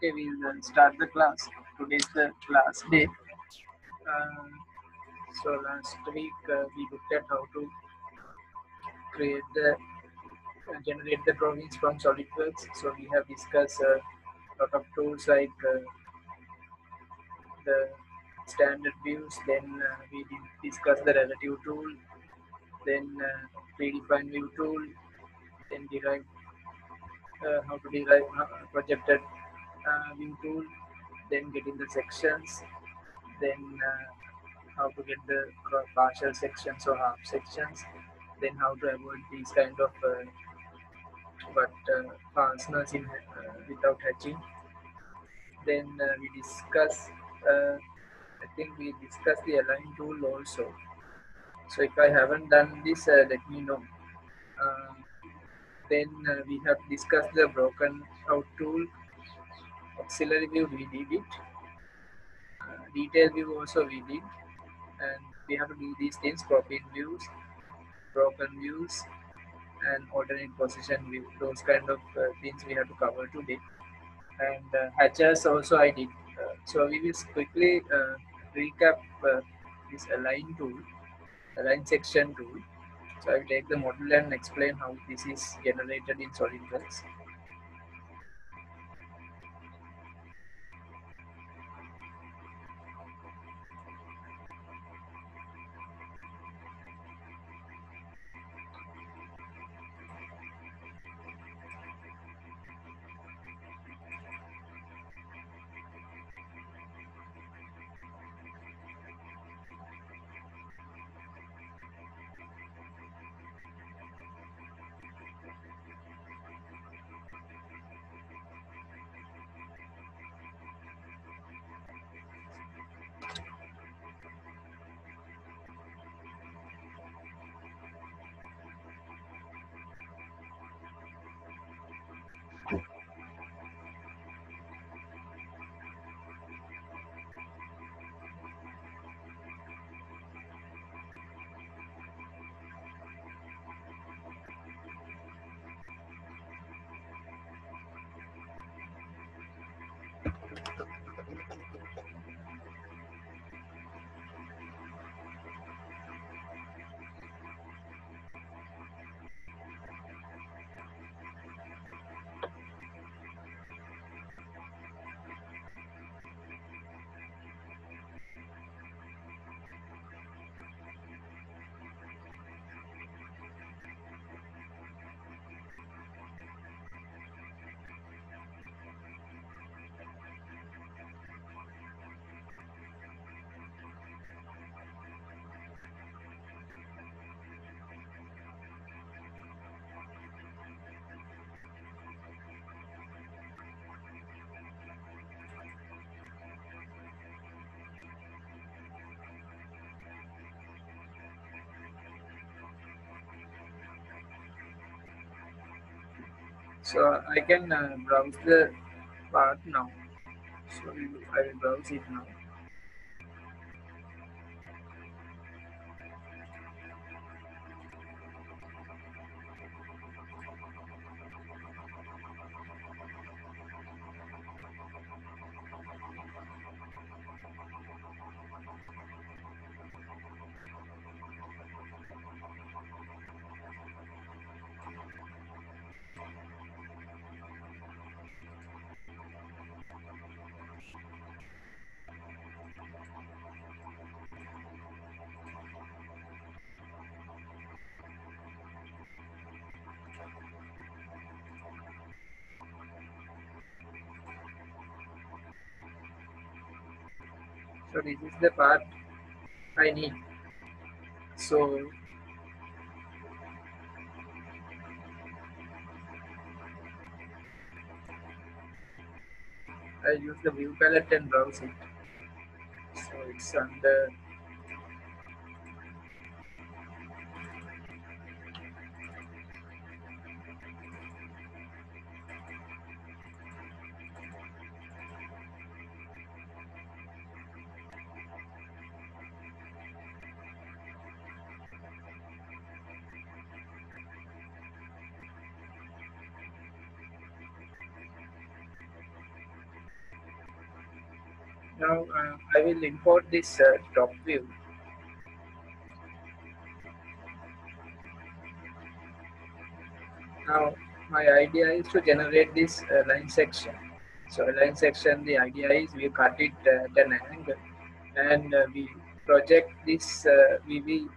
Okay, we'll start the class. Today's the last day. So last week we looked at how to create the generate the drawings from SolidWorks. So we have discussed a lot of tools like the standard views. Then we discussed the relative tool. Then predefined view tool. Then derive how to derive projected view tool. Then getting the sections. Then how to get the partial sections or half sections, then how to avoid these kind of fasteners in without hatching. Then we discuss I think we discussed the align tool also. So if I haven't done this, let me know. uh, then we have discussed the broken out tool, auxiliary view we did it, detail view also we did, and we have to do these things: propane views, broken views, and alternate position view. Those kind of things we have to cover today. And hatches also I did. So we will quickly recap this align tool, align section tool. So I will take the model and explain how this is generated in SolidWorks. So I can browse the part now. So I will browse it now. So this is the part I need. So I use the view palette and browse it. So it's under Now I will import this top view. Now my idea is to generate this line section. So line section, the idea is we cut it at an angle, and we project this. We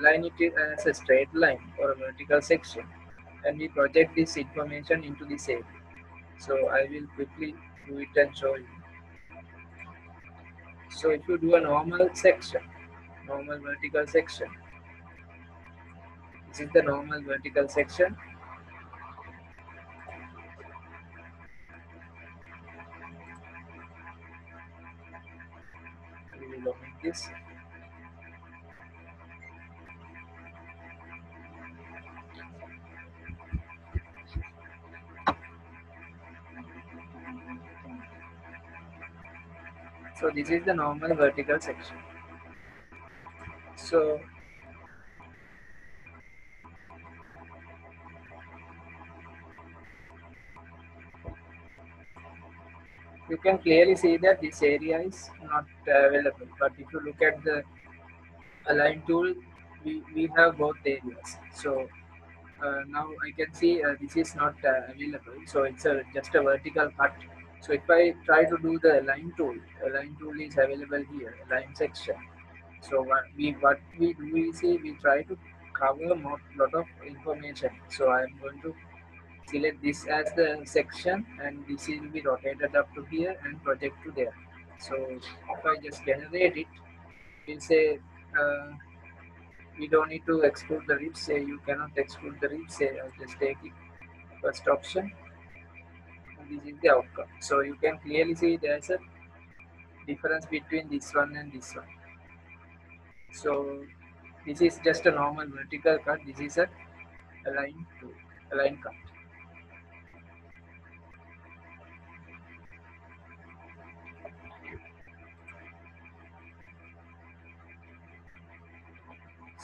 line it as a straight line or a vertical section, and we project this information into this area. So I will quickly do it and show you. So if you do a normal section, normal vertical section, this is the normal vertical section. We will omit this. So this is the normal vertical section. So you can clearly see that this area is not available. But if you look at the align tool, we have both areas. So now I can see this is not available. So it's just a vertical cut. So if I try to do the align tool is available here, align section. So what we do is we try to cover lot of information. So I am going to select this as the section, and this will be rotated up to here and project to there. So if I just generate it, we'll say we don't need to exclude the ribs. Say you cannot exclude the ribs. Say I'll just take it first option, and this is the outcome. So you can clearly see there's a difference between this one and this one. So this is just a normal vertical cut. This is a align cut.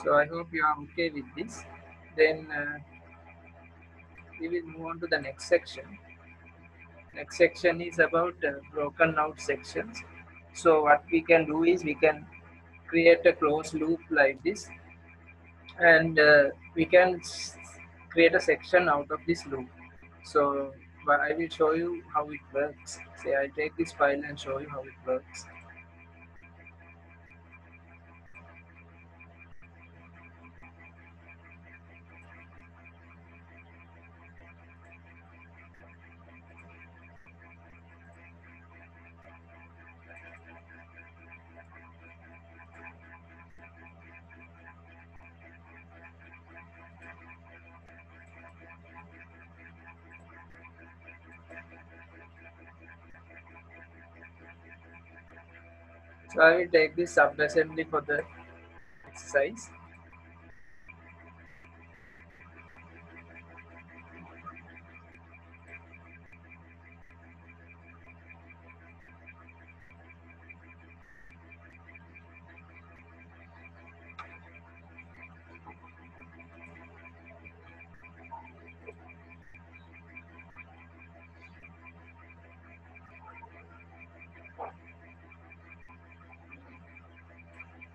So I hope you are okay with this. Then we will move on to the next section. Next section is about broken out sections. So what we can do is we can create a closed loop like this, and we can create a section out of this loop. So I will show you how it works. Say I'll take this file and show you how it works. So I will take this subassembly for the exercise.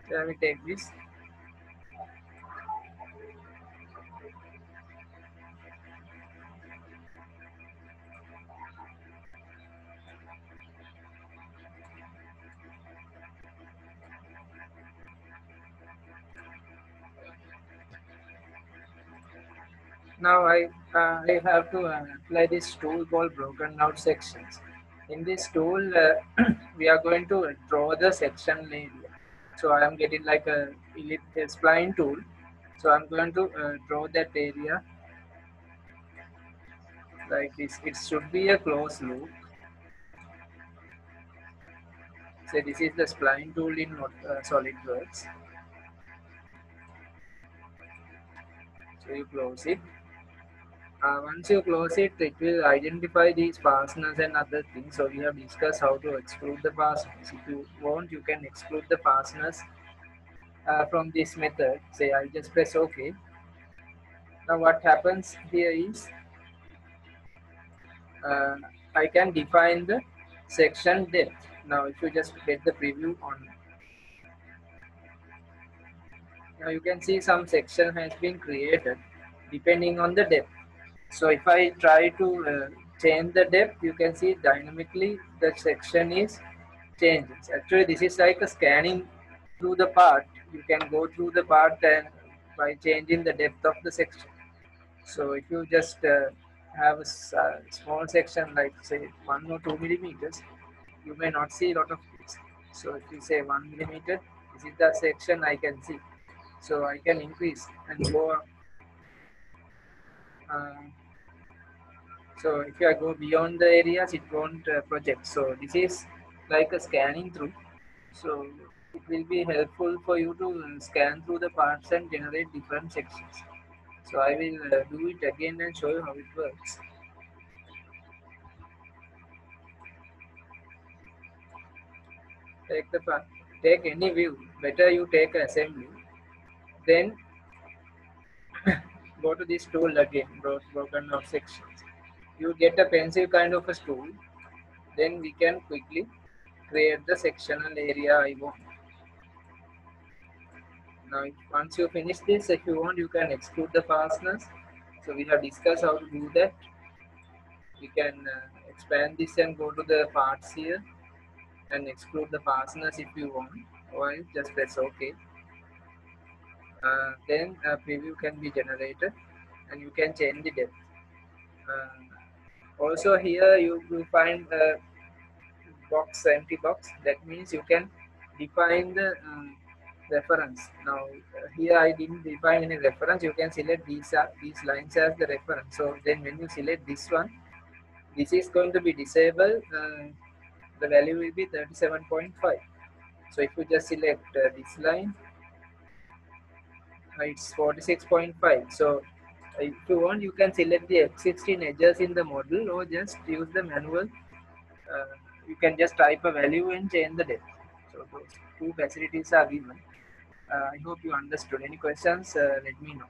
So I will take this. Now I have to apply this tool called broken out sections. In this tool, we are going to draw the section area. So I am getting like a spline tool. So I'm going to draw that area like this. It should be a closed loop. So this is the spline tool in SolidWorks. So you close it. Once you close it, it will identify these fasteners and other things. So we have discussed how to exclude the fasteners. If you want, you can exclude the fasteners from this method. Say I'll just press OK. Now what happens here is uh, I can define the section depth. Now if you just get the preview on, now you can see some section has been created depending on the depth. So if I try to change the depth, you can see dynamically the section is changing. Actually this is like a scanning through the part. You can go through the part and by changing the depth of the section. So if you just have a small section like say 1 or 2 millimeters, you may not see a lot of things. So if you say 1 millimeter, this is the section I can see. So I can increase and go up. So if I go beyond the areas, it won't project. So this is like a scanning through. So it will be helpful for you to scan through the parts and generate different sections. So I will do it again and show you how it works. Take the part, take any view. Better you take assembly. Then go to this tool again, broken out sections. You get a pencil kind of a tool. Then we can quickly create the sectional area I want. Now once you finish this, if you want, you can exclude the fasteners. So we have discussed how to do that. We can expand this and go to the parts here and exclude the fasteners if you want, or just press OK. Then a preview can be generated and you can change the depth. Also here you will find a box, empty box. That means you can define the reference. Now here I didn't define any reference. You can select these lines as the reference. So then when you select this one, this is going to be disabled. The value will be 37.5. So if you just select this line, it's 46.5. So if you want, you can select the F16 edges in the model or just use the manual. You can just type a value and change the depth. So those two facilities are given. I hope you understood. Any questions, let me know.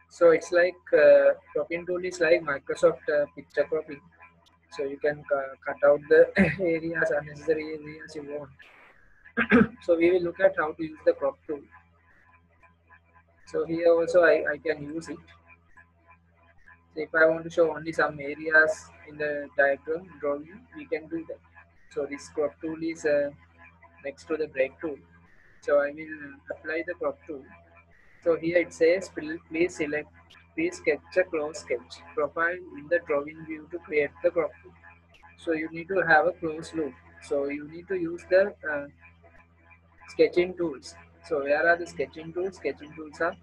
So it's like cropping tool is like Microsoft picture cropping. So you can cut out the areas, unnecessary areas you want. So we will look at how to use the crop tool. So here also I can use it. So if I want to show only some areas in the diagram drawing, we can do that. So this crop tool is next to the break tool. So I will apply the crop tool. So here it says please sketch a close sketch profile in the drawing view to create the crop tool. So you need to have a close loop. So you need to use the sketching tools. So where are the sketching tools? Sketching tools are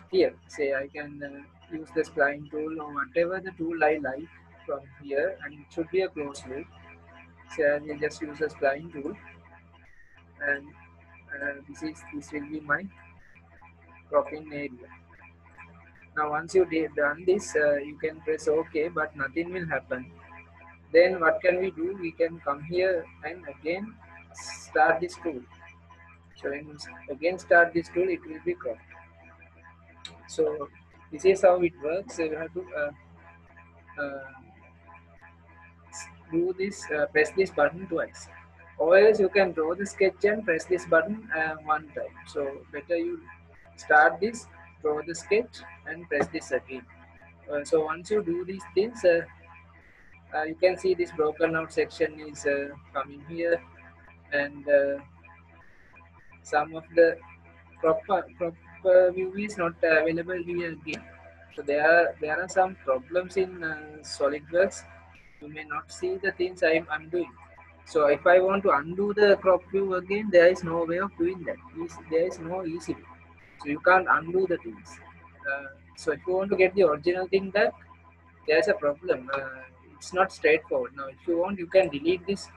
here. Say I can use the spline tool or whatever the tool I like from here, and it should be a close loop. So I will just use the spline tool, and this will be my cropping area. Now once you done this, you can press OK, but nothing will happen. Then what can we do? We can come here and again start this tool. So when you again start this tool, it will be cropped. So this is how it works. So you have to do this, press this button twice. Or else you can draw the sketch and press this button one time. So better you start this, draw the sketch and press this again. So once you do these things, you can see this broken out section is coming here, and some of the crop view is not available here again. So there are some problems in SolidWorks. You may not see the things I'm doing. So if I want to undo the crop view again, there is no way of doing that. There is no easy way. So you can't undo the things. So if you want to get the original thing back, there's a problem. It's not straightforward. Now, if you want, you can delete this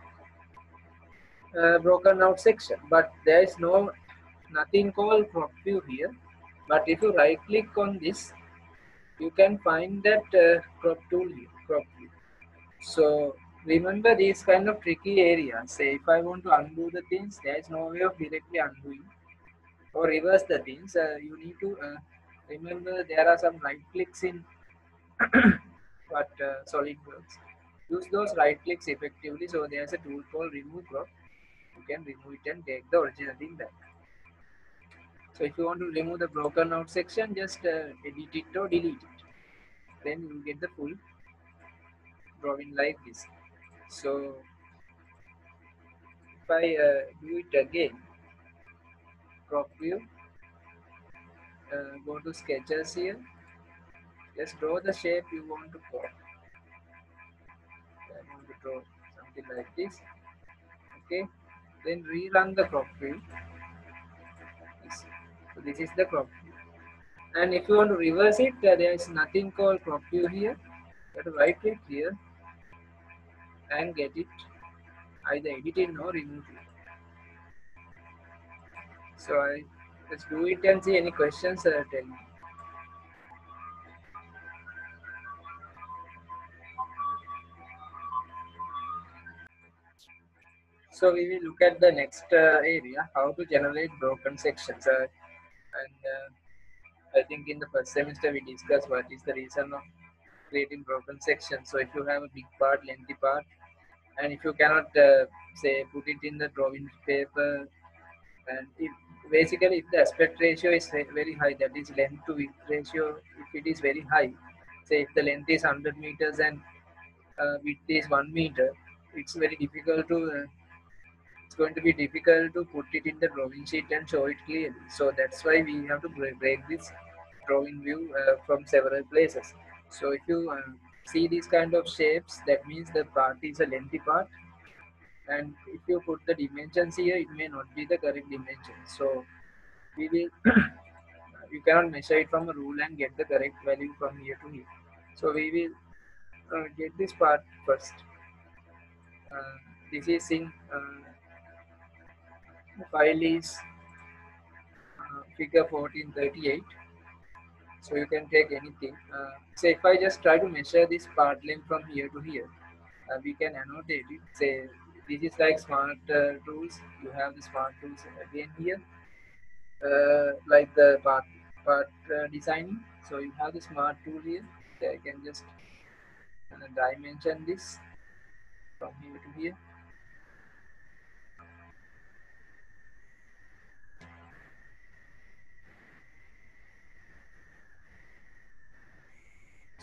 broken out section, but there is nothing called crop view here. But if you right click on this, you can find that crop tool here, crop view. So remember these kind of tricky areas. Say if I want to undo the things, there is no way of directly undoing or reverse the things. You need to remember there are some right clicks in what SolidWorks. Use those right clicks effectively. So there's a tool called remove crop. You can remove it and take the original thing back. So if you want to remove the broken out section, just edit it or delete it. Then you will get the full drawing like this. So if I do it again, crop view, go to sketches here, just draw the shape you want to crop. I want to draw something like this. Okay, then rerun the crop view. So this is the crop view. And if you want to reverse it, there is nothing called crop view here. You have to right click here and get it, either edit it or remove it. So let's do it and see any questions. Tell me. So we will look at the next area, how to generate broken sections. I think in the first semester we discussed what is the reason of creating broken sections. So if you have a big part, lengthy part, and if you cannot say put it in the drawing paper, and if basically if the aspect ratio is very high, that is length to width ratio, if it is very high, say if the length is 100 meters and width is 1 meter, it's very difficult to it's going to be difficult to put it in the drawing sheet and show it clearly. So that's why we have to break this drawing view from several places. So if you see these kind of shapes, that means the part is a lengthy part, and if you put the dimensions here, it may not be the correct dimension. So we will you cannot measure it from a rule and get the correct value from here to here. So we will get this part first. This is in file is figure 1438. So you can take anything. Say if I just try to measure this part length from here to here, we can annotate it. Say this is like smart tools. You have the smart tools again here, like the part designing. So you have the smart tool here. So I can just dimension this from here to here.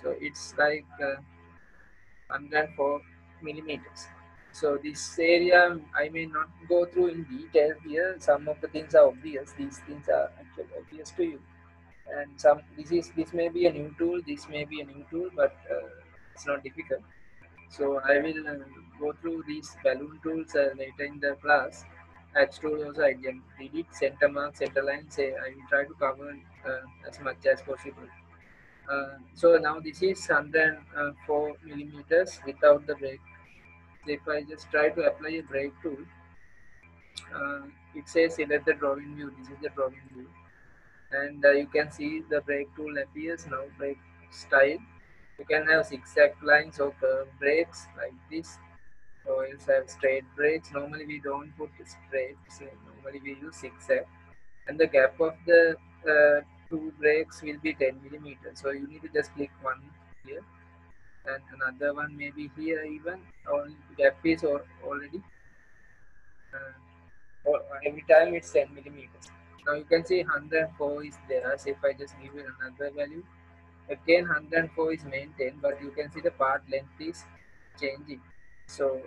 So it's like 104 millimeters. So this area I may not go through in detail here. Some of the things are obvious. These things are actually obvious to you. And this may be a new tool. This may be a new tool, but it's not difficult. So I will go through these balloon tools later in the class. Hatch tool also I did it. Center mark, center line. Say I will try to cover as much as possible. So now this is 104 millimeters without the break. So if I just try to apply a break tool, it says select the drawing view. This is the drawing view, and you can see the break tool appears now. Break style. You can have zigzag lines or curve breaks like this, or else have straight breaks. Normally we don't put straight. So normally we use zigzag, and the gap of the two breaks will be 10 millimeters. So you need to just click one here and another one maybe here even, or gap is already or every time it's 10 millimeters. Now you can see 104 is there. So if I just give it another value, again 104 is maintained, but you can see the part length is changing. So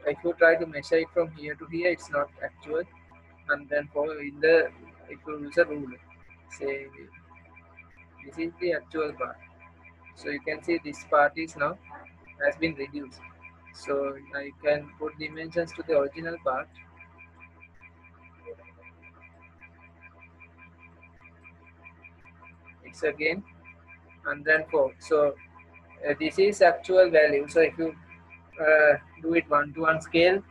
if you try to measure it from here to here, it's not actual 104 in the, if you use a ruler. Say this is the actual part. So you can see this part is now has been reduced. So I can put dimensions to the original part. It's again 104. So this is actual value. So if you do it 1-to-1 scale,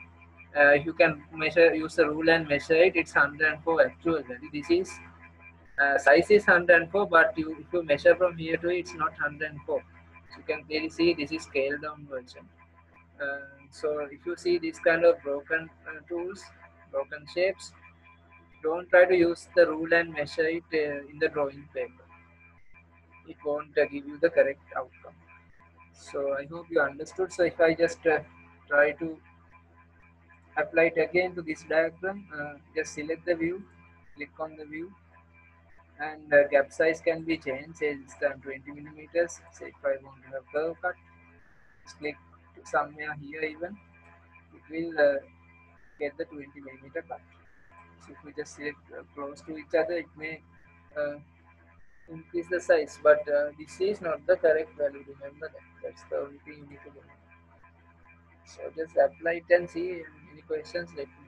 you can measure, use the rule and measure it. It's 104 actual value. This is size is 104, but if you measure from here to it's not 104. So you can clearly see this is scaled down version. So if you see this kind of broken tools, broken shapes, don't try to use the rule and measure it in the drawing paper. It won't give you the correct outcome. So I hope you understood. So if I just try to apply it again to this diagram, just select the view, click on the view, and gap size can be changed. Say it's 20 millimeters. Say if I want to have curve cut, just click somewhere here even. It will get the 20 millimeter cut. So if we just select close to each other, it may uh, increase the size, but this is not the correct value. Remember that. That's the only thing you need to do. So just apply it and see. Any questions, let me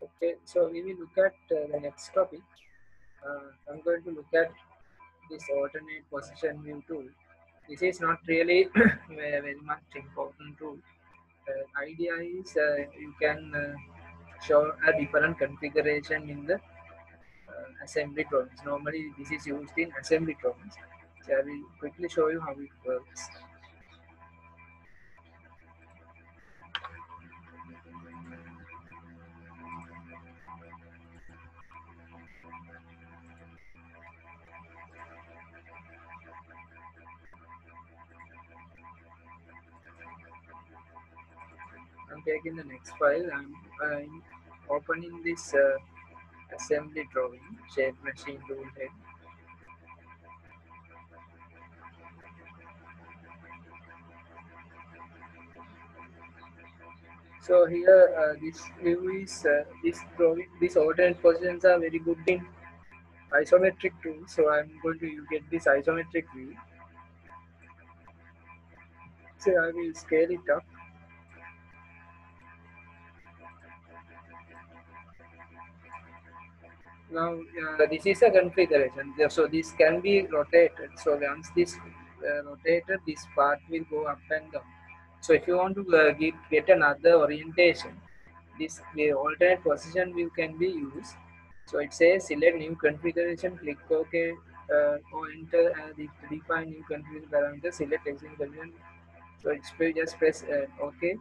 know. Okay, so we will look at the next topic. I'm going to look at this alternate position view tool. This is not really very much important tool. Idea is you can show a different configuration in the assembly drawings. Normally this is used in assembly drawings. So I will quickly show you how it works. I'm taking the next file. I'm opening this assembly drawing, shape machine tool head. So here this view is this drawing, these alternate positions are very good in isometric tool. So I'm going to get this isometric view. So I will scale it up. Now this is a configuration. So this can be rotated. So once this rotated, this part will go up and down. So if you want to get another orientation, this alternate position view can be used. So it says select new configuration, click OK, or enter define new configuration parameter, select existing configuration. So it's just press OK.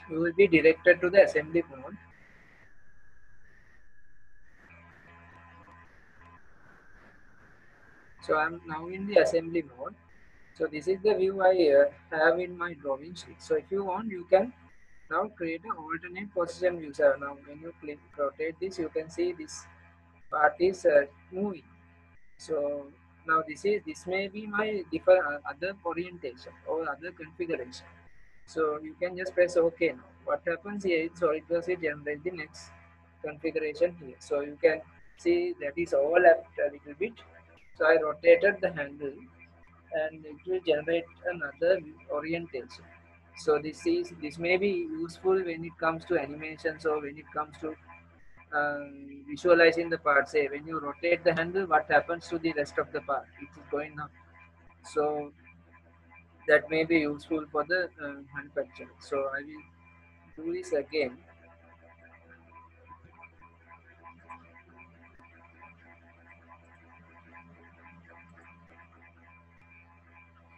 You will be directed to the assembly mode. So I'm now in the assembly mode. So this is the view I have in my drawing sheet. So if you want, you can now create an alternate position view. So now when you click rotate this, you can see this part is moving. So now this may be my different other orientation or other configuration. So you can just press OK now. What happens here is SolidWorks will generate the next configuration here. So you can see that is overlapped a little bit. So I rotated the handle and it will generate another orientation. So this may be useful when it comes to animations or when it comes to visualizing the part. Say when you rotate the handle, what happens to the rest of the part? It is going up. So that may be useful for the manufacturer. So I will do this again.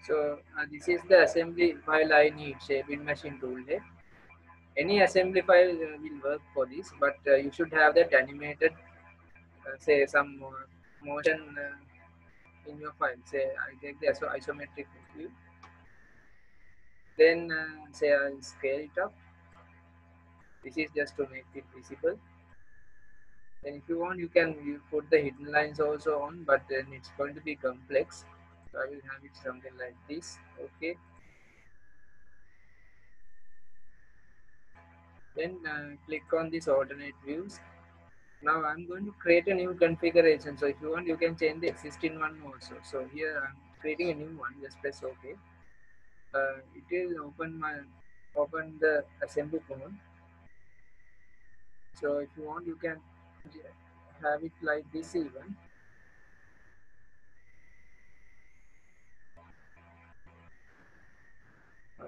So this is the assembly file I need, shaping machine tool here. Any assembly file will work for this, but you should have that animated, say some motion in your file. Say I take the isometric view, then say I'll scale it up. This is just to make it visible. Then if you want, you can put the hidden lines also on, but then it's going to be complex. So I will have it something like this. Okay. Then click on these alternate views. Now I'm going to create a new configuration. So if you want, you can change the existing one also. So here I'm creating a new one. Just press OK. It will open the assembly phone. So if you want, you can have it like this even.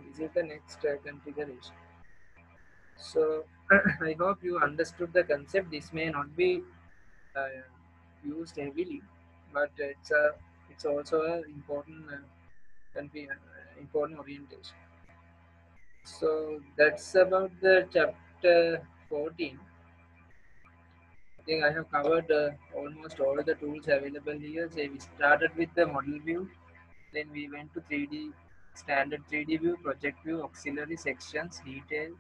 This is the next configuration. So I hope you understood the concept. This may not be uh, used heavily, but it's also an important important orientation. So that's about the chapter 14. I think I have covered almost all the tools available here. So we started with the model view, then we went to 3D, standard 3D view, project view, auxiliary sections, detail,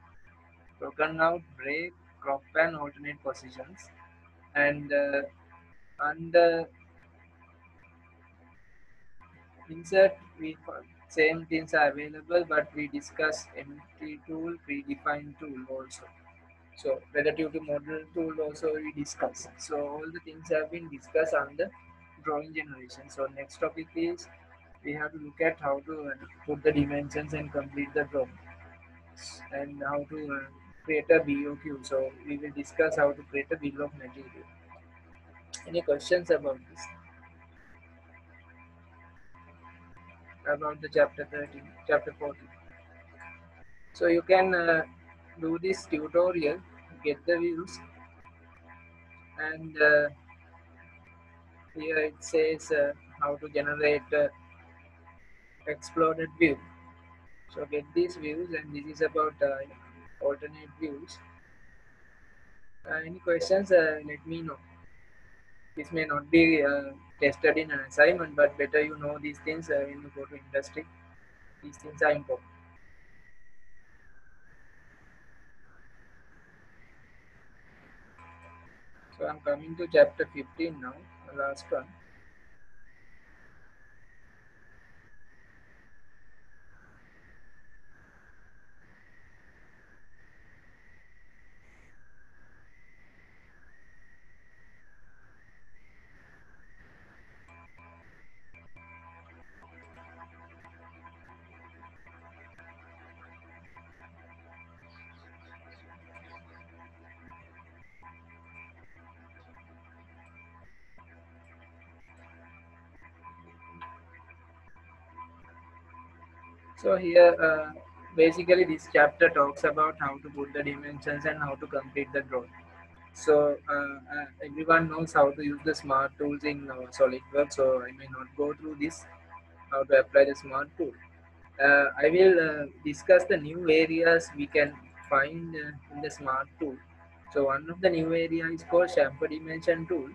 broken out, break, crop and alternate positions. And under insert, we same things are available, but we discuss empty tool, predefined tool also. So relative to model tool also we discuss. So all the things have been discussed on the drawing generation. So next topic is we have to look at how to put the dimensions and complete the drawing, and how to create a BOQ. So we will discuss how to create a bill of material. Any questions about this? About the chapter 13, chapter 14. So you can do this tutorial, get the views, and here it says how to generate exploded view. So get these views, and this is about alternate views. Any questions? Let me know. This may not be tested in an assignment, but better you know these things when you go to industry. These things are important. So I'm coming to chapter 15 now, the last one. So here, basically, this chapter talks about how to put the dimensions and how to complete the drawing. So everyone knows how to use the smart tools in SolidWorks. So I may not go through this, how to apply the smart tool. I will discuss the new areas we can find in the smart tool. So one of the new area is called Chamfer dimension tool.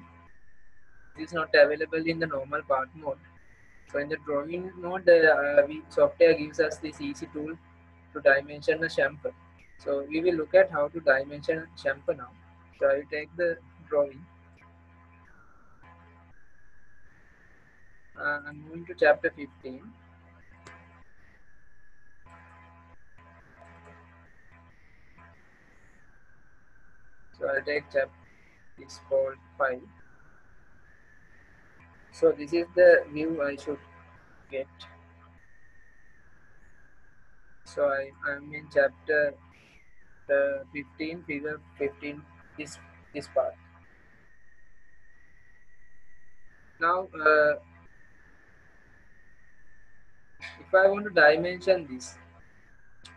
This is not available in the normal part mode. So in the drawing mode, software gives us this easy tool to dimension the chamfer. So we will look at how to dimension chamfer now. So I will take the drawing. I'm moving to chapter 15. So I'll take chapter is called 5. So this is the view I should get. So I'm in chapter 15, figure 15, this part. Now, if I want to dimension this,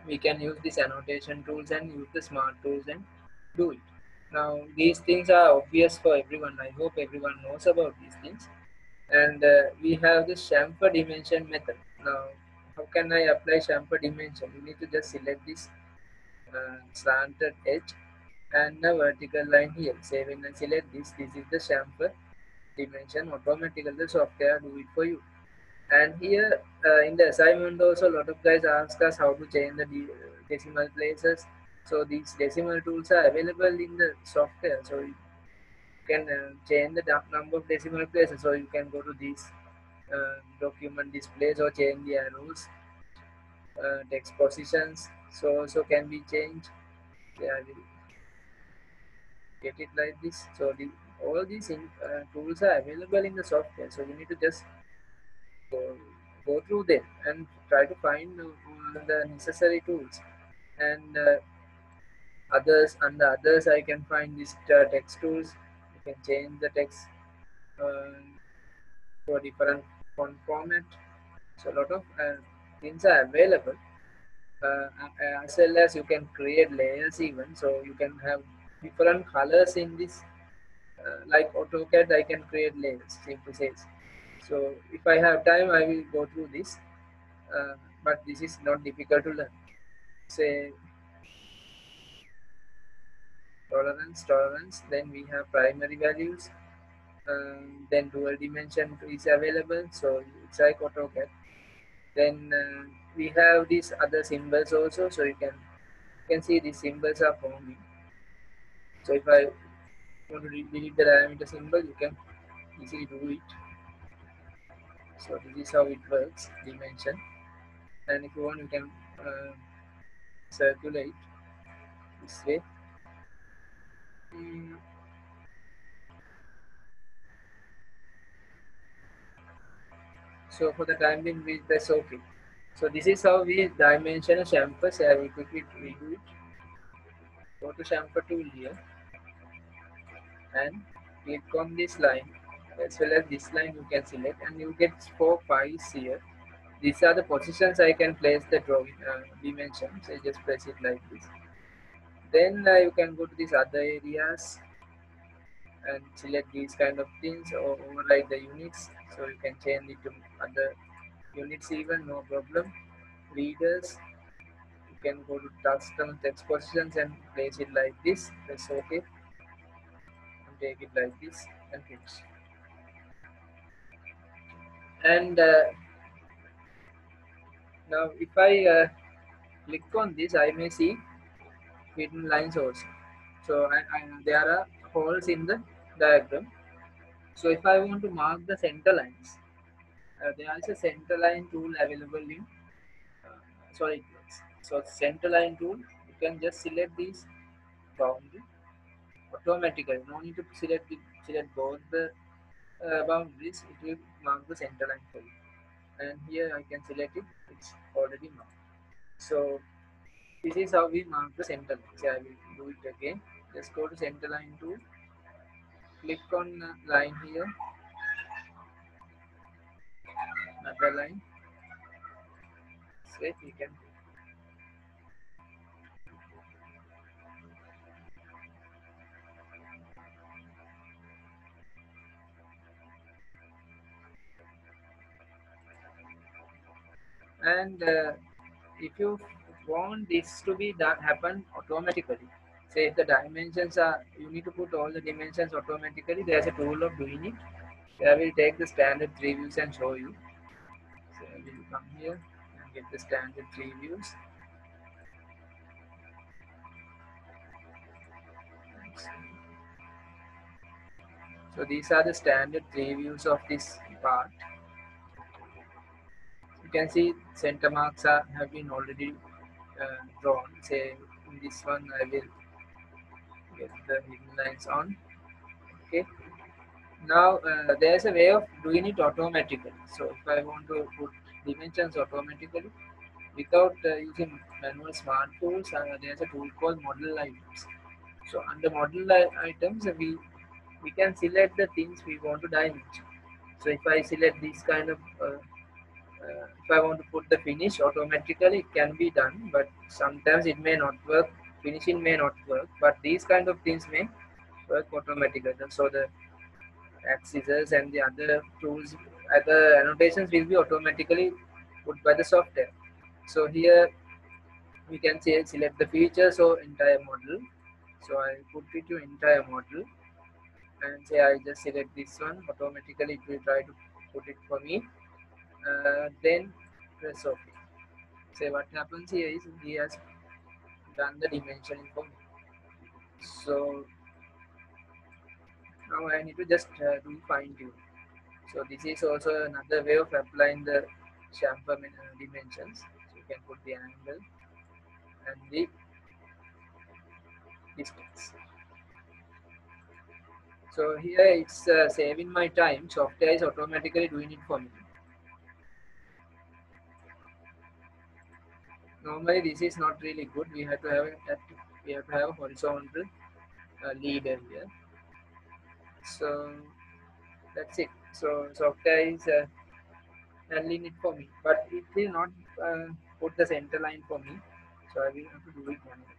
we can use this annotation tools and use the smart tools and do it. Now, these things are obvious for everyone. I hope everyone knows about these things. And we have this chamfer dimension method. Now, how can I apply chamfer dimension? You need to just select this slanted edge and a vertical line here. Say when I select this is the chamfer dimension. Automatically the software do it for you. And here in the assignment also, a lot of guys ask us how to change the decimal places. So these decimal tools are available in the software. So you can change the number of decimal places. So you can go to these document displays or change the arrows, text positions. So can be changed. Yeah, get it like this. So all these tools are available in the software, so you need to just go, go through them and try to find all the necessary tools. And others, under others I can find these text tools. You can change the text uh, to a different font format. So a lot of things are available, as well as you can create layers even. So you can have different colors in this. Like AutoCAD, I can create layers. Simply says. So if I have time, I will go through this. But this is not difficult to learn. Say tolerance. Then we have primary values. Then dual dimension is available. So it's like AutoCAD. Then we have these other symbols also. So you can see these symbols are forming. So if I want to delete the diameter symbol, you can easily do it. So this is how it works, dimension. And if you want, you can circulate this way. Mm. So for the time being, we press OK. So this is how we dimension a chamfer. So I will quickly redo it. Go to chamfer tool here and click on this line, as well as this line you can select, and you get 4 pies here. These are the positions I can place the drawing dimension. So just press it like this. Then you can go to these other areas and select these kind of things, or override the units. So you can change it to other units even, no problem. Readers, you can go to custom text positions and place it like this. Press OK and take it like this and finish. And now if I click on this, I may see hidden lines also. So there are holes in the diagram. So if I want to mark the center lines, there is a center line tool available in SolidWorks. So center line tool, you can just select these boundary automatically. No need to select both the boundaries. It will mark the center line for you. And here I can select it. It's already marked. So this is how we mark the center line. So I will do it again. Just go to center line tool. Click on line here. Another line. So you can. And if you want this to be done happen automatically, say if the dimensions are, you need to put all the dimensions automatically. There's a tool of doing it. I will take the standard three views and show you. So I will come here and get the standard three views. So these are the standard three views of this part. You can see center marks have been already drawn. Say in this one I will get the hidden lines on. Okay. Now there's a way of doing it automatically. So if I want to put dimensions automatically without using manual smart tools, there's a tool called model items. So under model items, we can select the things we want to dimension. So if I select this kind of if I want to put the finish automatically, it can be done, but sometimes it may not work. Finishing may not work, but these kind of things may work automatically. So the scissors and the other tools, other annotations will be automatically put by the software. So here we can say select the features or entire model. So I put it to entire model and say I just select this one. Automatically it will try to put it for me. Then press OK. Say what happens here is he has done the dimensioning for me. So now I need to just do fine tune. So this is also another way of applying the chamfer dimensions. So you can put the angle and the distance. So here it's saving my time. Software is automatically doing it for me. Normally this is not really good. We have to have a horizontal leader here. So that's it. So software is handling it for me, but it will not put the center line for me. So I will have to do it manually.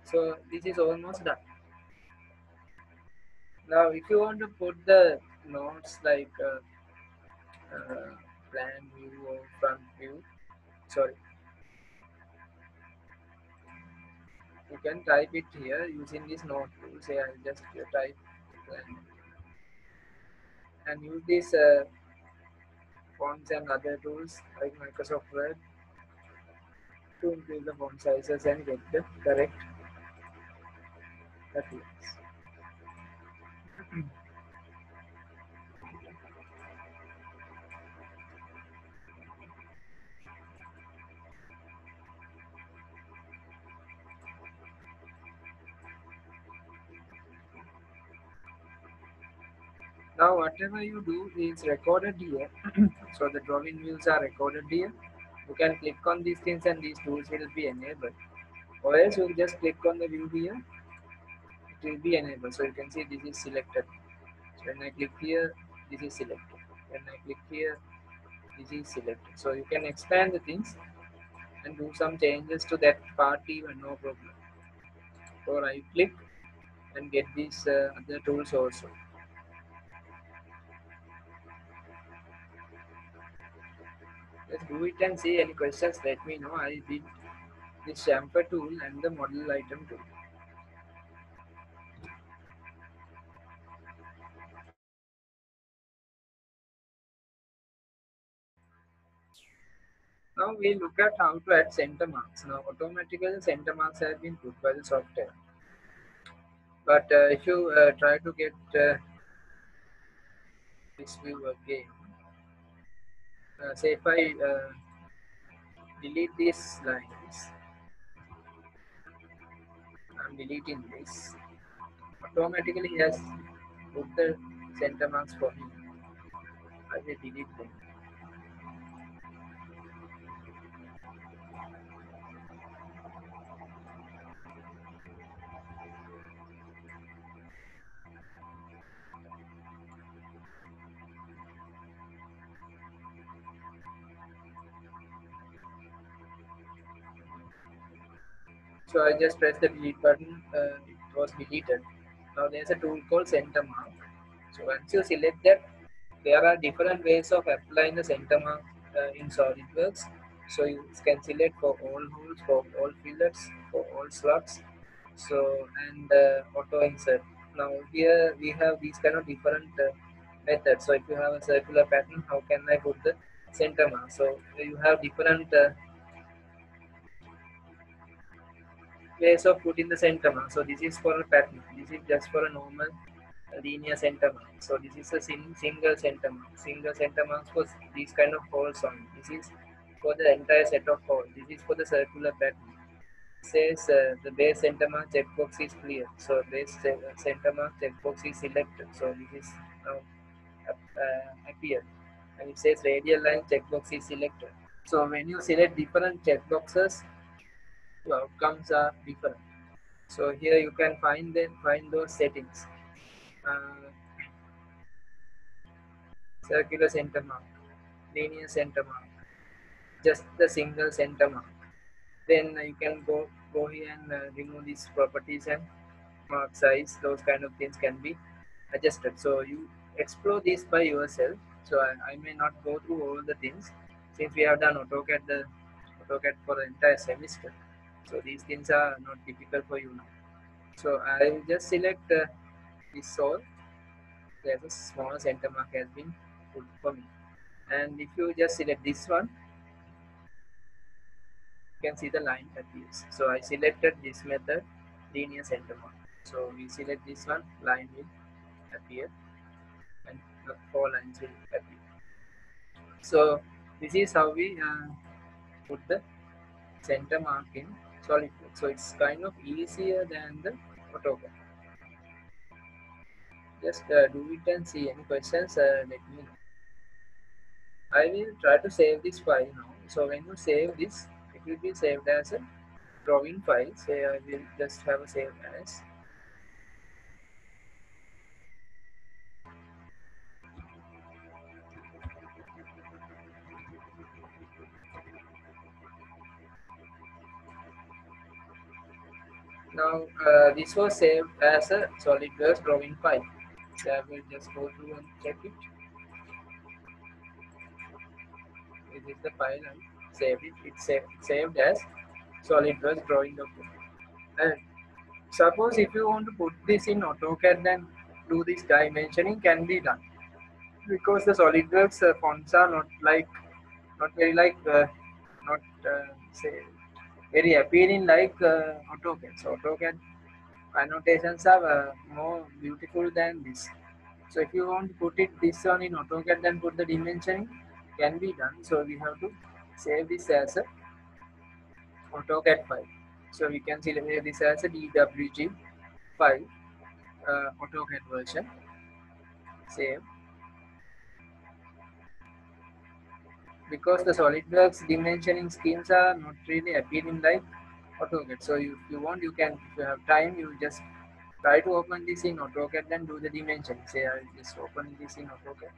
So this is almost done. Now, if you want to put the notes like plan view or front view, sorry, you can type it here using this note tool. Say I'll just type plan and use these fonts and other tools like Microsoft Word to increase the font sizes and get the correct appearance. Now, whatever you do is recorded here. So the drawing views are recorded here. You can click on these things and these tools will be enabled. Or else you just click on the view here, it will be enabled. So you can see this is selected. So when I click here, this is selected. When I click here, this is selected. So you can expand the things and do some changes to that part even, no problem. Or I click and get these other tools also. Let's do it and see any questions. Let me know. I did this chamfer tool and the model item tool. Now we look at how to add center marks. Now automatically center marks have been put by the software. But if you try to get this view again, say if I delete these lines, I'm deleting this. Automatically it has put the center marks for me. I will delete them. So I just press the delete button. It was deleted. Now there's a tool called center mark. So once you select that, there are different ways of applying the center mark in SolidWorks. So you can select for all holes, for all fillets, for all slots. So and auto insert. Now here we have these kind of different methods. So if you have a circular pattern, how can I put the center mark? So you have different ways of putting the center mark. So this is for a pattern. This is just for a normal linear center mark. So this is a single center mark. Single center marks for these kind of holes on. This is for the entire set of holes. This is for the circular pattern. It says the base center mark checkbox is clear. So base center mark checkbox is selected. So this is now appeared. And it says radial line checkbox is selected. So when you select different checkboxes, the outcomes are different. So here you can find those settings. Uh, Circular center mark, linear center mark, just the single center mark. Then you can go here and remove these properties and mark size. Those kind of things can be adjusted. So you explore this by yourself. So I may not go through all the things since we have done AutoCAD for the entire semester. So these things are not difficult for you now. So I will just select this all. There's a small center mark has been put for me. And if you just select this one, you can see the line appears. So I selected this method, linear center mark. So we select this one, line will appear and the four lines will appear. So this is how we put the center mark in SolidWorks. So it's kind of easier than the AutoCAD. Just do it and see. Any questions, let me know. I will try to save this file now. So when you save this, it will be saved as a drawing file. Say I will just have a save as. Now this was saved as a SolidWorks drawing file. So I will just go through and check it. This is the file and saved it. It's saved as SolidWorks drawing document. And suppose if you want to put this in AutoCAD, then do this dimensioning can be done, because the SolidWorks fonts are not very not say very appealing like AutoCAD. So AutoCAD annotations are more beautiful than this. So if you want to put this on in AutoCAD, then put the dimensioning can be done. So we have to save this as a AutoCAD file. So we can see this as a DWG file, AutoCAD version. Save. Because the SolidWorks dimensioning schemes are not really appealing like AutoCAD. So if you want, you can, if you have time, you just try to open this in AutoCAD and do the dimension. Say I will just open this in AutoCAD.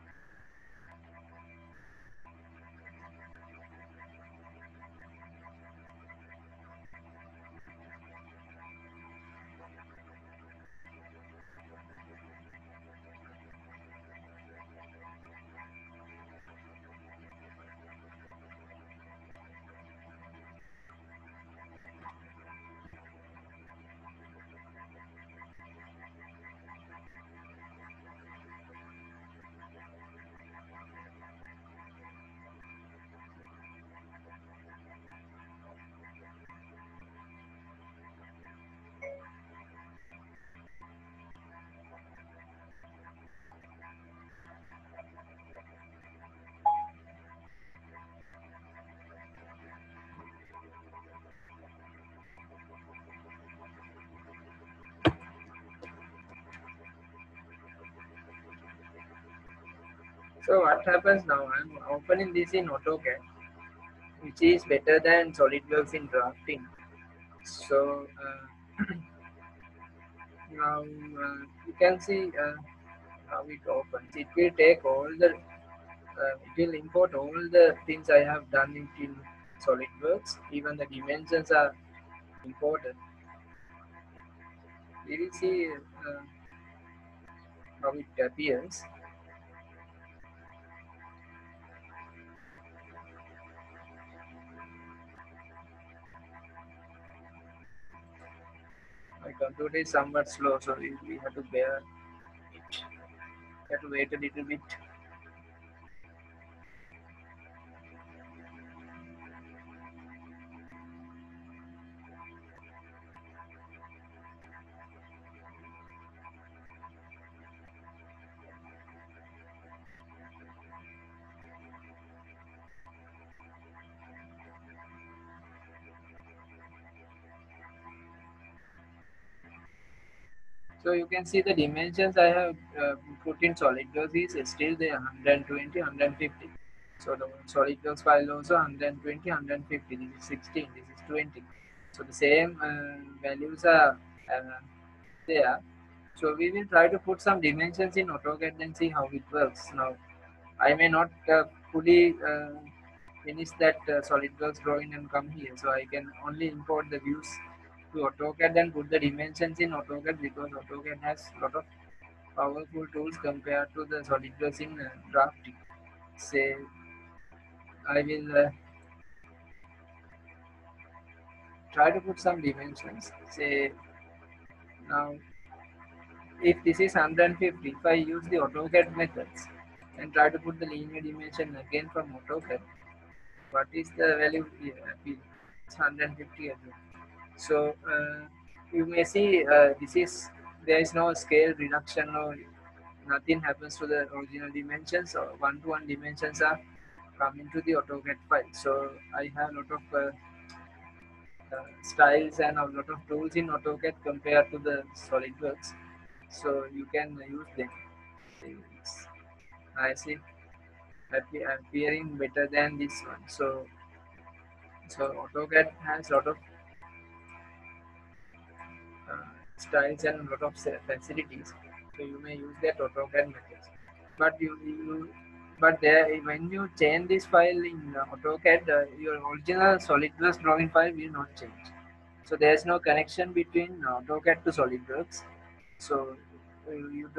So what happens now? I'm opening this in AutoCAD, which is better than SolidWorks in drafting. So now you can see how it opens. It will take all the it will import all the things I have done in SolidWorks. Even the dimensions are imported. We will see how it appears. My computer is somewhat slow, so we have to bear it. We have to wait a little bit. So you can see the dimensions I have put in SolidWorks is still there 120, 150. So the SolidWorks file also 120, 150. This is 16, this is 20. So the same values are there. So we will try to put some dimensions in AutoCAD and see how it works. Now I may not fully finish that SolidWorks drawing and come here. So I can only import the views to AutoCAD and put the dimensions in AutoCAD, because AutoCAD has a lot of powerful tools compared to the SolidWorks in drafting. Say I will try to put some dimensions. Say now if this is 150, if I use the AutoCAD methods and try to put the linear dimension again from AutoCAD, what is the value here? It's 150 again. So you may see this is, there is no scale reduction or nothing happens to the original dimensions, or one-to-one dimensions are coming to the AutoCAD file. So I have a lot of styles and a lot of tools in AutoCAD compared to the SolidWorks. So you can use them. It's nicely appearing better than this one. So AutoCAD has a lot of styles and a lot of facilities. So you may use that AutoCAD methods. But but there when you change this file in AutoCAD, your original SolidWorks drawing file will not change. So there is no connection between AutoCAD to SolidWorks. So you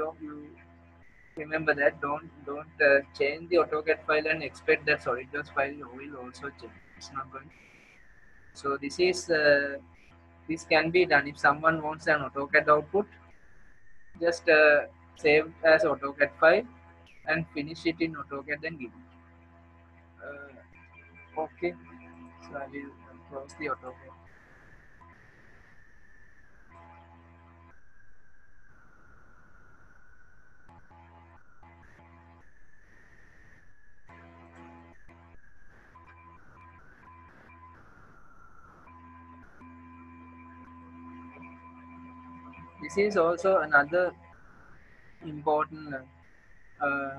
remember that don't change the AutoCAD file and expect that SolidWorks file will also change. It's not going. So this can be done if someone wants an AutoCAD output. Just save as AutoCAD file and finish it in AutoCAD and give it. Okay, so I will close the AutoCAD. This is also another important uh,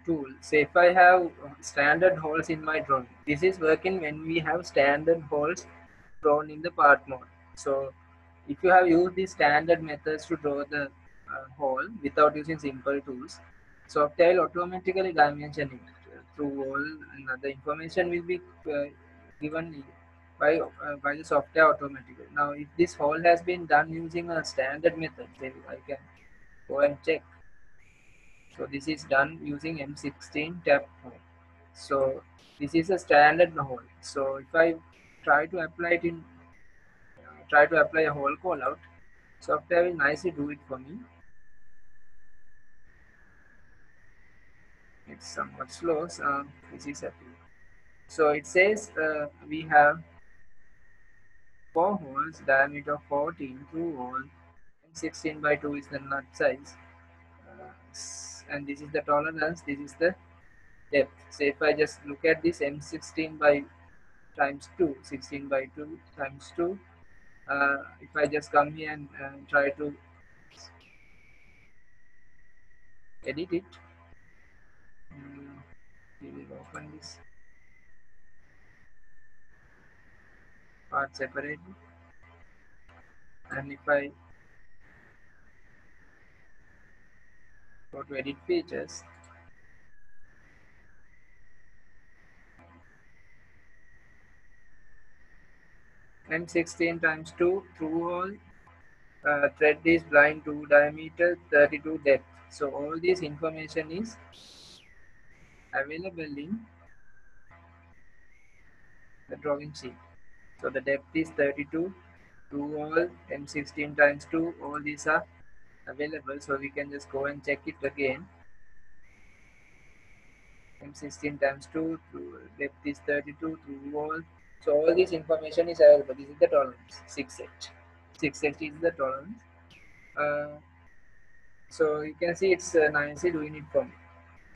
tool. Say if I have standard holes in my drawing, this is working when we have standard holes drawn in the part mode. So if you have used the standard methods to draw the hole without using simple tools, software will automatically dimension it through all, and the information will be given by the software automatically. Now, if this hole has been done using a standard method, then I can go and check. So this is done using M16 tap hole. So this is a standard hole. So if I try to apply it in try to apply a hole call out, software will nicely do it for me. It's somewhat slow. So this is happy. So it says we have four holes, diameter 14, through hole, and 16 by 2 is the nut size. And this is the tolerance, this is the depth. So if I just look at this M16 by times 2, 16 by 2 times 2, if I just come here and try to edit it, um, we will open this part separately, and if I go to edit features, M16 times 2 through hole, thread is blind 2 diameter, 32 depth. So all this information is available in the drawing sheet. So the depth is 32, through hole, M16 times 2, all these are available. So we can just go and check it again. M16 times 2, depth is 32, through hole. So all this information is available. This is the tolerance, 6H. 6H is the tolerance. Uh, so you can see it's nicely doing it for me.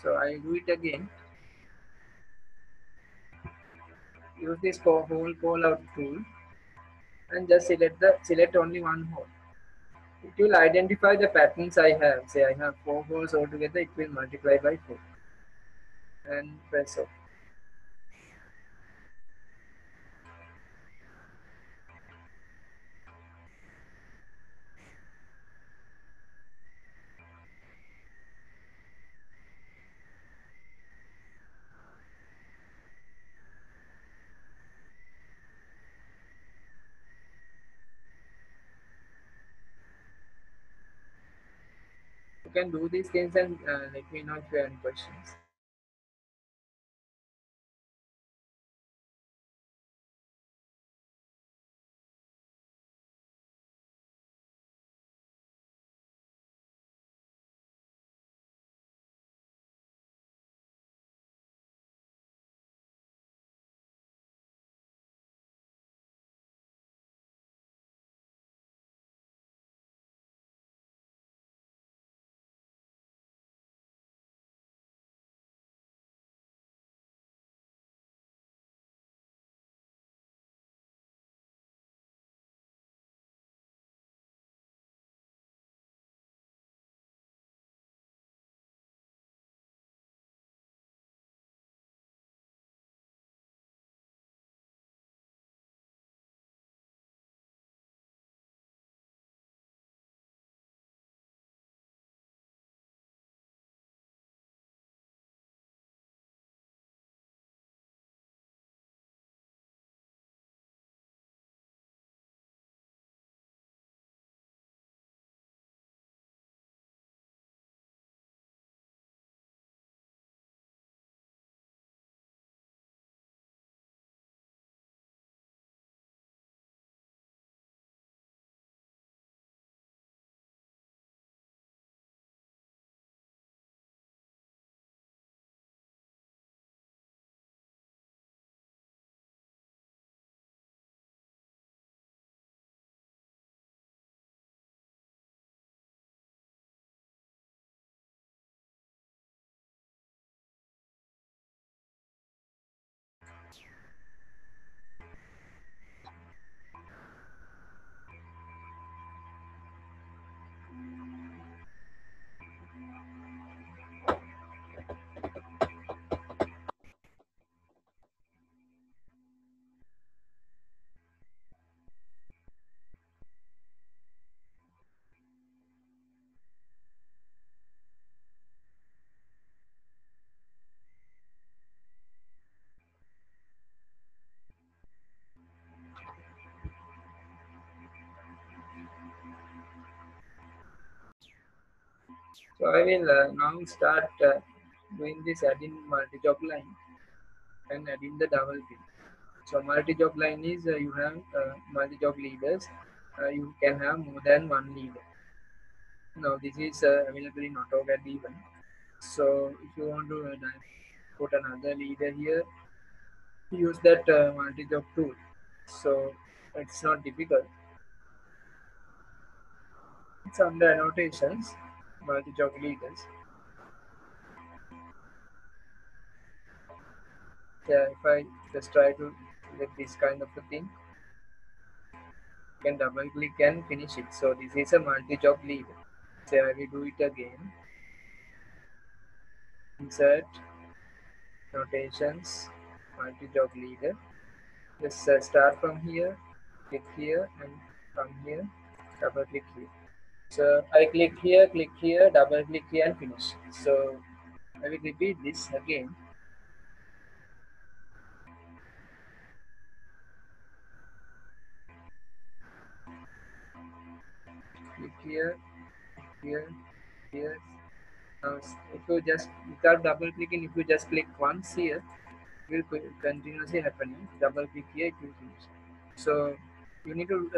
So I do it again. Use this hole call out tool and just select only one hole. It will identify the patterns I have. Say I have 4 holes altogether, it will multiply by 4 and press OK. You can do these things and let me know if you have any questions. So I will now start doing this adding multi-job line and adding the double pin. So multi-job line is you have multi-job leaders. You can have more than one leader. Now this is available in AutoCAD even. So if you want to put another leader here, use that multi-job tool. So it's not difficult. It's under annotations, multi-job leaders. Yeah, if I just try to get this kind of a thing, you can double click and finish it. So this is a multi-job leader. So I will do it again. Insert, notations, multi-job leader. Just start from here, click here, and from here, double click here. So I click here, double click here, and finish. So I will repeat this again. Click here, here, here. Now, if you just without double clicking, if you just click once here, it will continuously happening. Double click here, it will finish. So you need to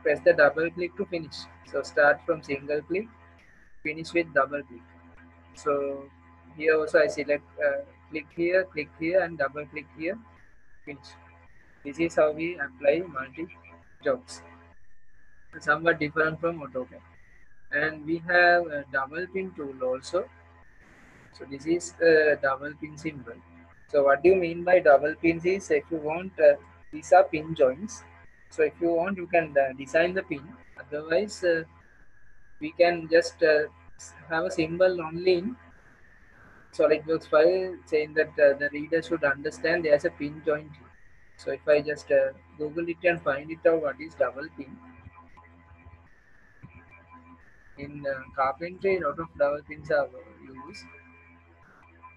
press the double click to finish. So start from single click, finish with double click. So here also I select click here, and double click here, finish. This is how we apply multi jobs. Somewhat different from AutoCAD. And we have a double pin tool also. So this is a double pin symbol. So what do you mean by double pins is if you want, these are pin joints. So if you want, you can design the pin. Otherwise, we can just have a symbol only in SolidWorks file saying that the reader should understand there's a pin joint here. So if I just Google it and find it out what is double pin. In carpentry, a lot of double pins are used.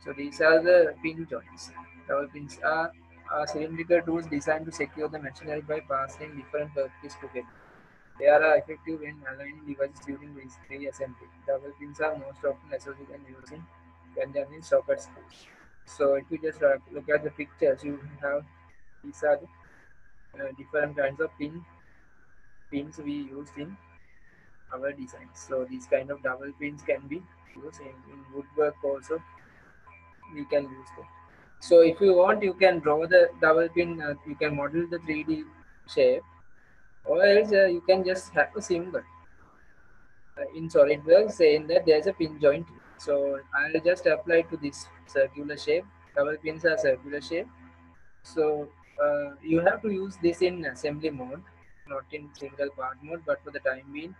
So these are the pin joints. Double pins are cylindrical tools designed to secure the machinery by passing different workpieces together. They are effective when aligning devices during reassembly. Double pins are most often associated and using when they are in socket screws. So if you just look at the pictures, you have these are the different kinds of pins we use in our designs. So these kind of double pins can be used in woodwork also. We can use them. So if you want, you can draw the double pin. You can model the 3D shape, or else you can just have a symbol in SolidWorks saying that there's a pin joint. So I'll just apply to this circular shape. Double pins are circular shape. So you have to use this in assembly mode, not in single part mode. But for the time being,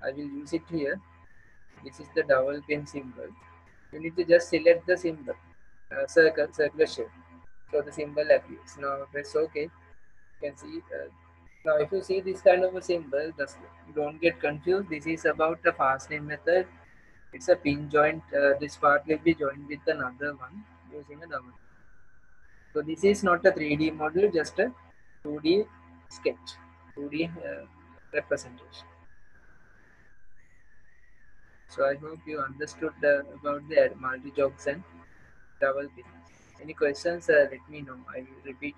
I will use it here. This is the double pin symbol. You need to just select the symbol, circular shape. So the symbol appears. Now press OK. You can see. Now if you see this kind of a symbol, just don't get confused. This is about the fastening method. It's a pin joint. This part will be joined with another one using a double. So this is not a 3D model, just a 2D sketch, 2D representation. So I hope you understood about the multi-jobs and double pins. Any questions? Let me know. I will repeat.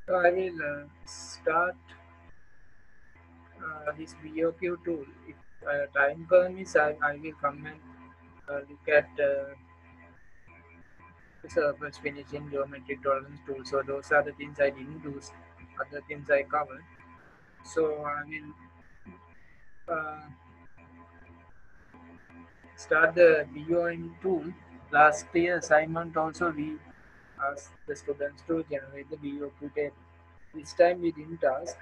So I will start this BOQ tool. If time permits, I will come and look at the surface finishing geometric tolerance tool. So those are the things I didn't do. Other things I covered. So I will start the BOM tool. Last year assignment also we asked the students to generate the BOQ table. This time we didn't ask,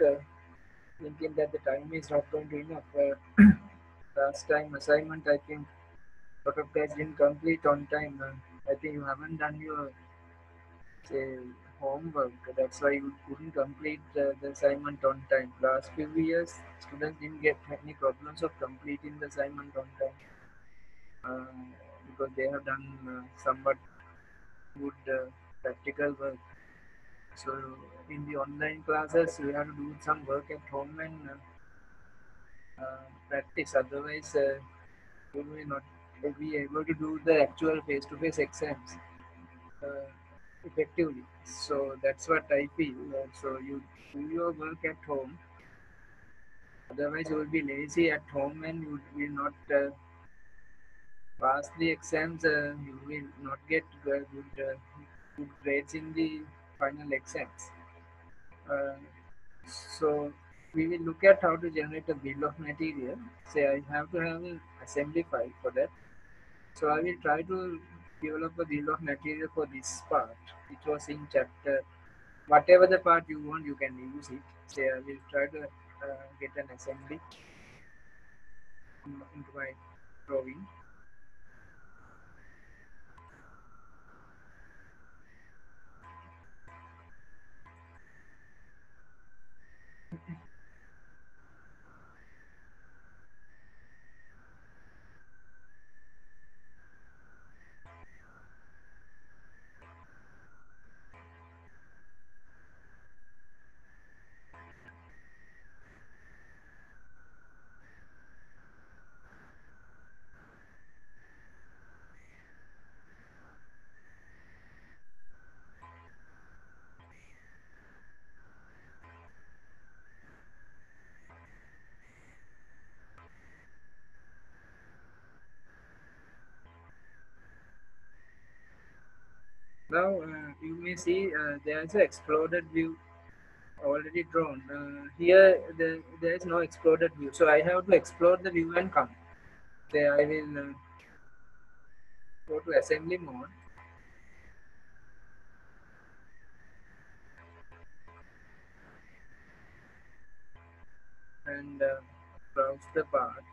thinking that the time is not going to enough. Last time assignment I think lot of guys didn't complete on time. I think you haven't done your say homework. That's why you couldn't complete the assignment on time. Last few years, students didn't get any problems of completing the assignment on time uh, because they have done somewhat good practical work. So in the online classes, we have to do some work at home and practice. Otherwise, you will not be able to do the actual face-to-face exams uh, effectively. So that's what I feel. So you do your work at home. Otherwise, you will be lazy at home and you will not pass the exams. You will not get good grades in the final exams. Uh, so we will look at how to generate a bill of material. Say I have to have an assembly file for that. So I will try to develop a bill of material for this part, which was in chapter. Whatever the part you want, you can use it. Say I will try to get an assembly into my drawing. Now you may see there is an exploded view already drawn. Here there is no exploded view, so I have to explode the view and come. Say I will go to assembly mode and browse the part.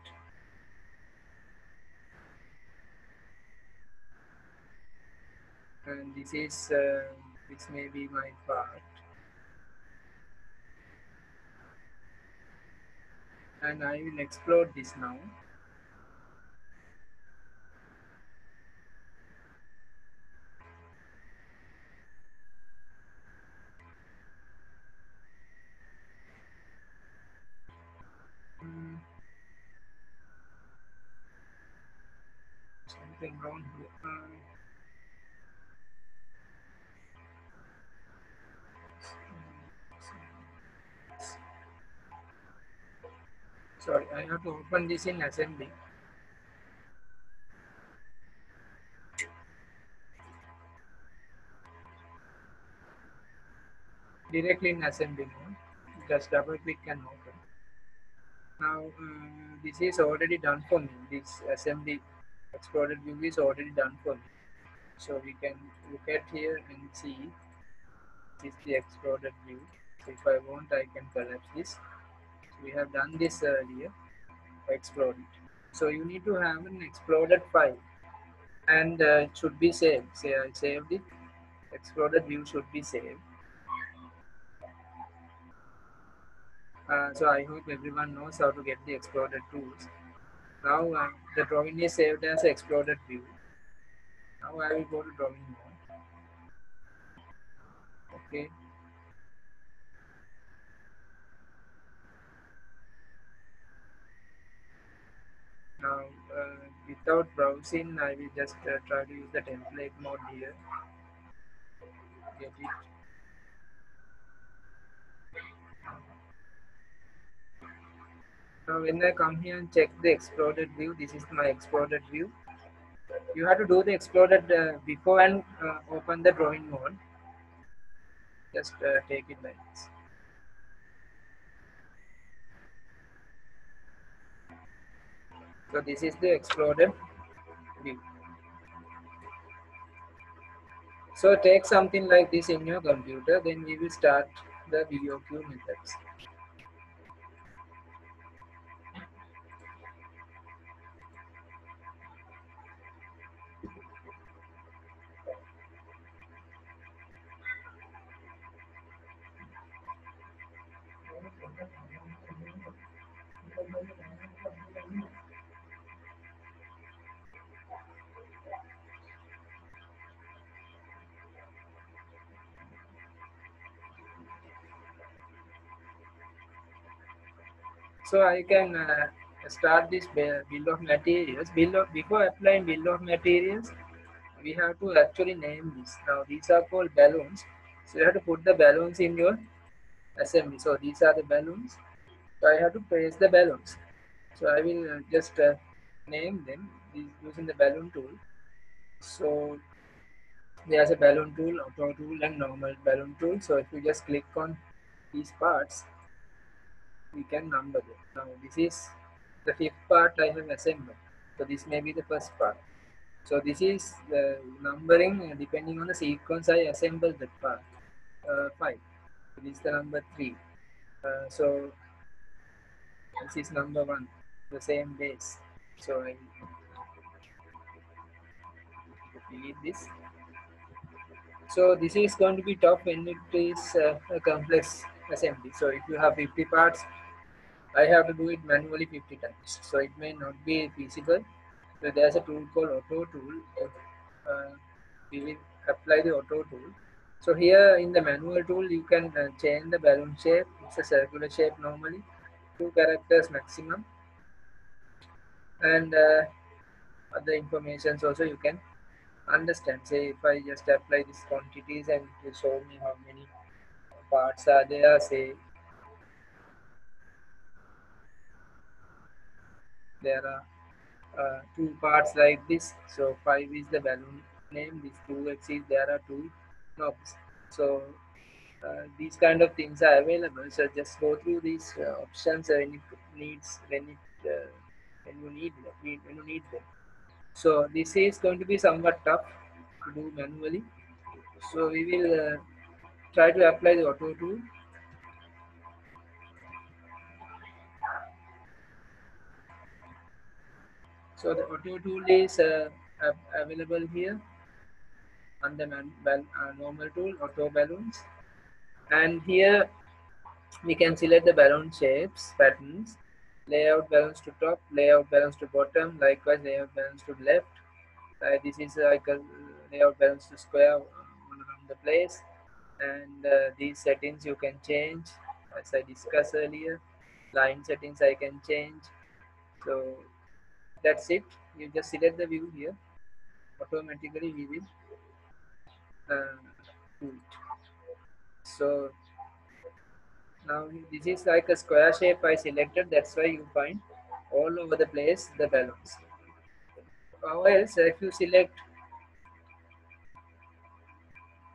And this may be my part, and I will explode this now. Hmm, something wrong here. Sorry, I have to open this in assembly. Directly in assembly mode. Just double click and open. Now this is already done for me. This assembly exploded view is already done for me. So we can look at here and see this is the exploded view. So if I want, I can collapse this. So we have done this earlier. Explode it. So you need to have an exploded file, and it should be saved. Say I saved it. Exploded view should be saved. So I hope everyone knows how to get the exploded tools. Now the drawing is saved as exploded view. Now I will go to drawing mode. Okay. Now without browsing, I will just try to use the template mode here. Get it. Now when I come here and check the exploded view, this is my exploded view. You have to do the exploded before and open the drawing mode. Just take it like this. So this is the exploded view. So take something like this in your computer, then we will start the VOQ methods. So I can start this bill of materials. Before applying bill of materials, we have to actually name this. Now these are called balloons. So you have to put the balloons in your assembly. So these are the balloons. So I have to place the balloons. So I will just name them using the balloon tool. So there's a balloon tool, auto tool, and normal balloon tool. So if you just click on these parts, we can number them. Now this is the fifth part I have assembled. So this may be the first part. So this is the numbering depending on the sequence I assembled the part. 5. So this is the number 3. So this is number 1, the same base. So I delete this. So this is going to be tough when it is a complex assembly. So if you have 50 parts, I have to do it manually 50 times. So it may not be feasible. So there's a tool called auto tool. We will apply the auto tool. So here in the manual tool, you can change the balloon shape. It's a circular shape normally, 2 characters maximum, and other informations also you can understand. Say if I just apply these quantities and it will show me how many parts are there. Say there are 2 parts like this. So 5 is the balloon name. This 2x is there are 2 knobs. So these kind of things are available. So just go through these options when it needs when you need them. So this is going to be somewhat tough to do manually. So we will try to apply the auto tool. So the auto tool is available here under normal tool, auto balloons, and here we can select the balloon shapes, patterns, layout balance to top, layout balance to bottom, likewise layout balance to left. This is like a layout balance to square around the place, and these settings you can change as I discussed earlier. Line settings I can change. So that's it. You just select the view here. Automatically we will do it. So now this is like a square shape I selected. That's why you find all over the place the balloons. Or else if you select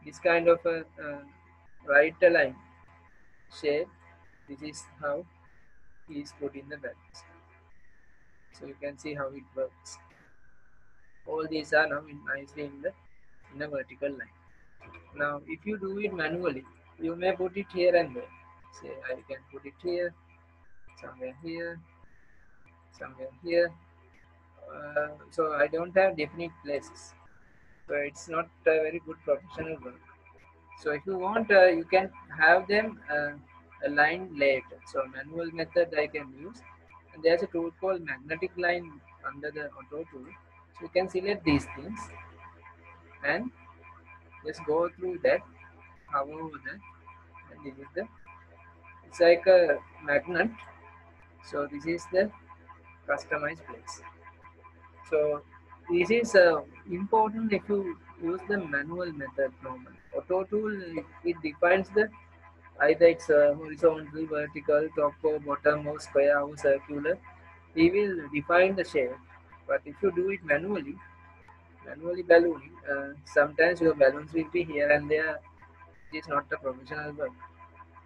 this kind of a right align shape, this is how he is put in the balance. So you can see how it works. All these are now nicely in a vertical line. Now if you do it manually, you may put it here and there. Say I can put it here, somewhere here, somewhere here. So I don't have definite places. So it's not a very good professional work. So if you want, you can have them aligned later. So manual method I can use, and there's a tool called magnetic line under the auto tool. So you can select these things and just go through that, hover over that, and this is the. It's like a magnet. So this is the customized place. So this is important if you use the manual method normally. Auto tool it defines the Either it's horizontal, vertical, top or bottom or square or circular. We will define the shape. But if you do it manually ballooning, sometimes your balloons will be here and there. It is not a professional work.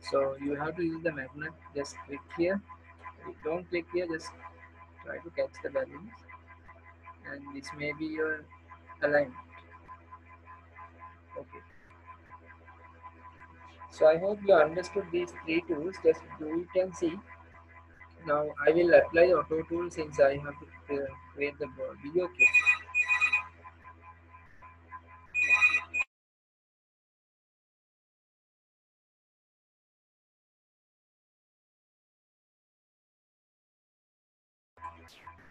So you have to use the magnet. Just click here. Don't click here. Just try to catch the balloons, and this may be your alignment. Okay. So I hope you understood these three tools. Just do it and see. Now I will apply auto tool since I have to create the video kit.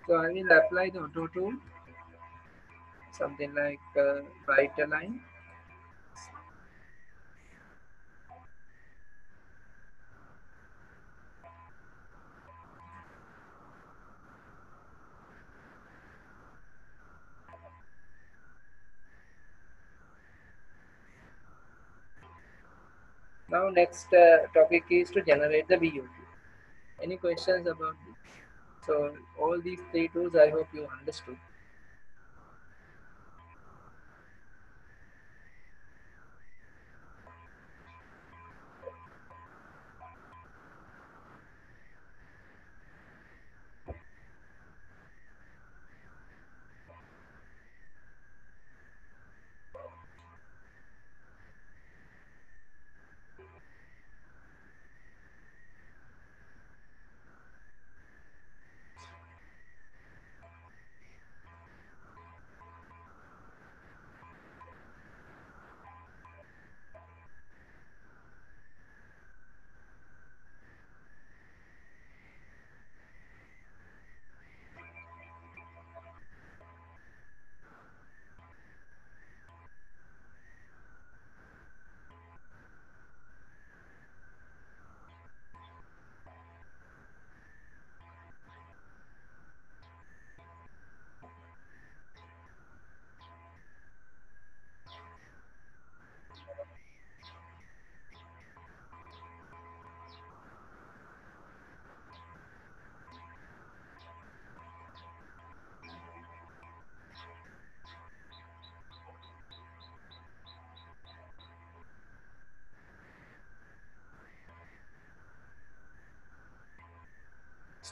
So I will apply the auto tool, something like right align. Now next topic is to generate the VU. Any questions about this? So all these three tools I hope you understood.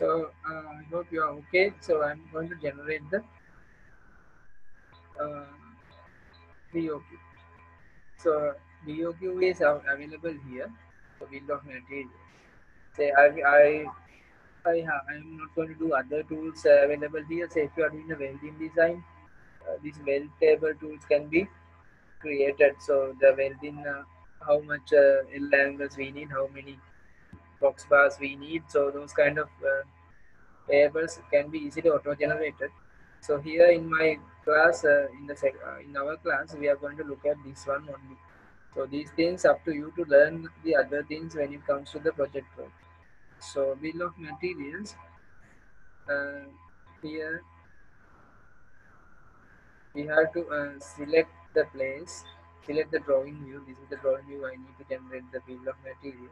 So I hope you are okay. So I'm going to generate the uh, VOQ. So VOQ is available here. So bill of material. Say I'm not going to do other tools available here. Say if you are doing a welding design, these weld table tools can be created. So the welding, how much L angles we need, how many box bars we need. So those kind of tables can be easily auto-generated. So here in my class, in our class, we are going to look at this one only. So these things up to you to learn the other things when it comes to the project work. So bill of materials. Uh, Here we have to select the place, select the drawing view. This is the drawing view I need to generate the bill of material.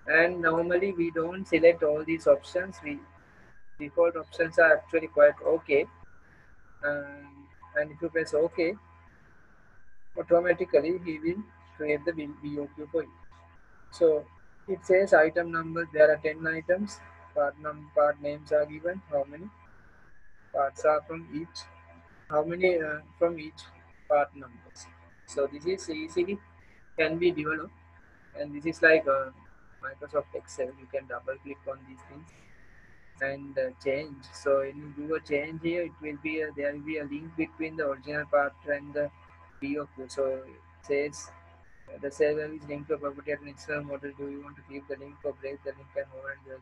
And normally we don't select all these options. We default options are actually quite okay. And if you press OK, automatically he will create the BOQ for you. So it says item number. There are 10 items. Part names are given. How many parts are from each? How many from each part numbers? So this is easily can be developed, and this is like Microsoft Excel. You can double click on these things and change. So when you do a change here, it will be there will be a link between the original part and the BOQ. So it says the server is linked to a property at an external model. Do you want to keep the link or break the link and move and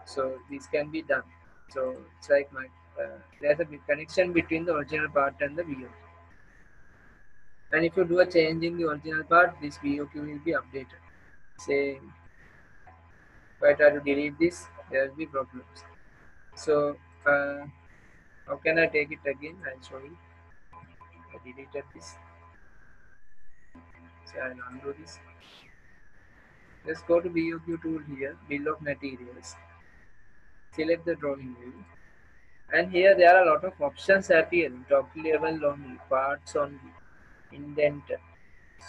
so this can be done. So it's like there's a big connection between the original part and the BOQ. And if you do a change in the original part, this BOQ will be updated. Say if I try to delete this, there will be problems. So how can I take it again? I'll show you. I deleted this. So I'll undo this. Let's go to BOQ tool here, bill of materials. Select the drawing view. And here there are a lot of options appearing. Top level only, parts only, indent.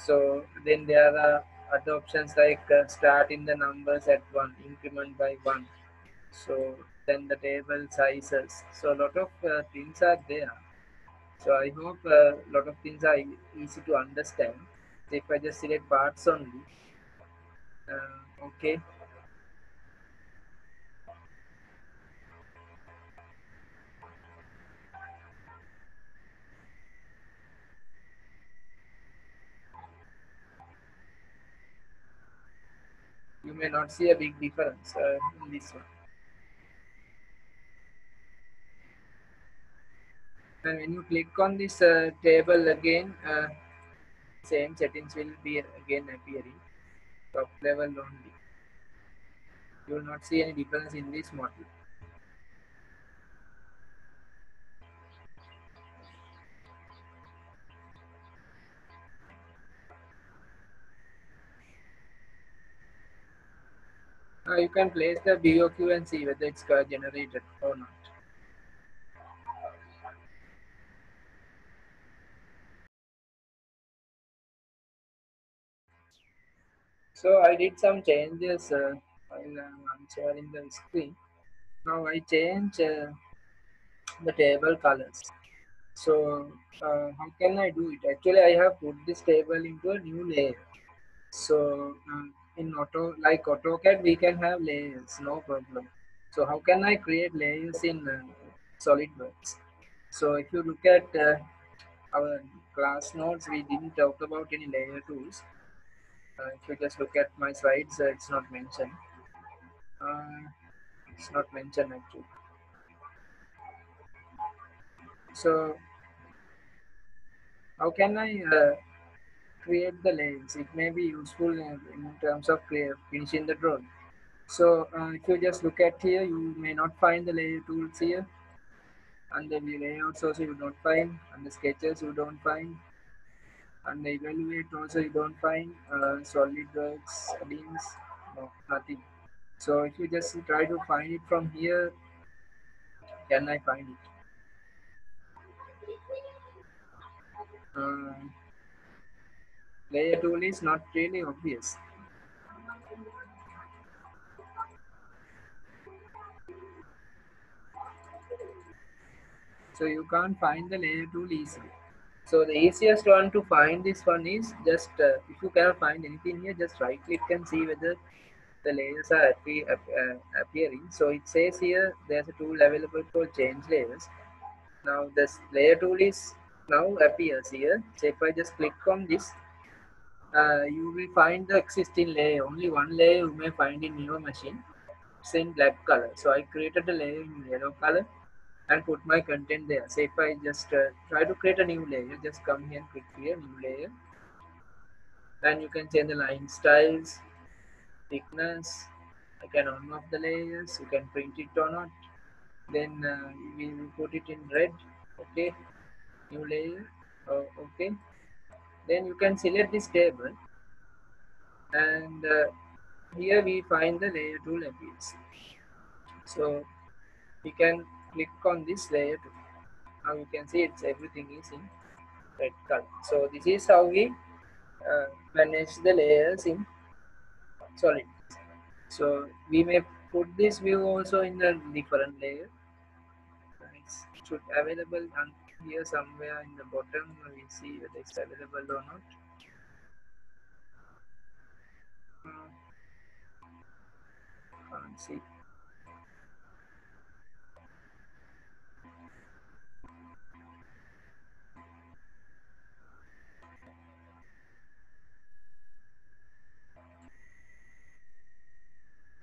So then there are other options like start in the numbers at 1, increment by 1. So then the table sizes. So a lot of things are there. So I hope a lot of things are easy to understand. So if I just select parts only, okay. You may not see a big difference in this one. And when you click on this table again, same settings will be again appearing. Top level only. You will not see any difference in this model. You can place the BOQ and see whether it's generated or not. So I did some changes while I'm sharing the screen. Now I change the table colors. So how can I do it? Actually, I have put this table into a new layer. So in AutoCAD, we can have layers, no problem. So how can I create layers in SolidWorks? So if you look at our class notes, we didn't talk about any layer tools. If you just look at my slides, it's not mentioned. It's not mentioned actually. So how can I create the layers? It may be useful in terms of finishing the drawing. So if you just look at here, you may not find the layer tools here. And the layouts also you don't find. And the sketches you don't find. And the evaluate also you don't find. SolidWorks, links, no, nothing. So if you just try to find it from here, can I find it? Uh, Layer tool is not really obvious. So you can't find the layer tool easily. So the easiest one to find this one is just if you cannot find anything here, just right click and see whether the layers are appearing. So it says here there's a tool available for change layers. Now this layer tool is now appears here. So if I just click on this, you will find the existing layer. Only one layer you may find in your machine. It's in black color. So I created a layer in yellow color and put my content there. So if I just try to create a new layer, just come here and click here, new layer. And you can change the line styles, thickness. I can on off the layers. You can print it or not. Then we will put it in red. Okay, new layer. Oh, okay. Then you can select this table, and here we find the layer tool appears. So we can click on this layer tool. Now you can see it's everything is in red color. So this is how we manage the layers in Solid. So we may put this view also in a different layer. It should available here somewhere in the bottom. We see whether it's available or not. Can't see.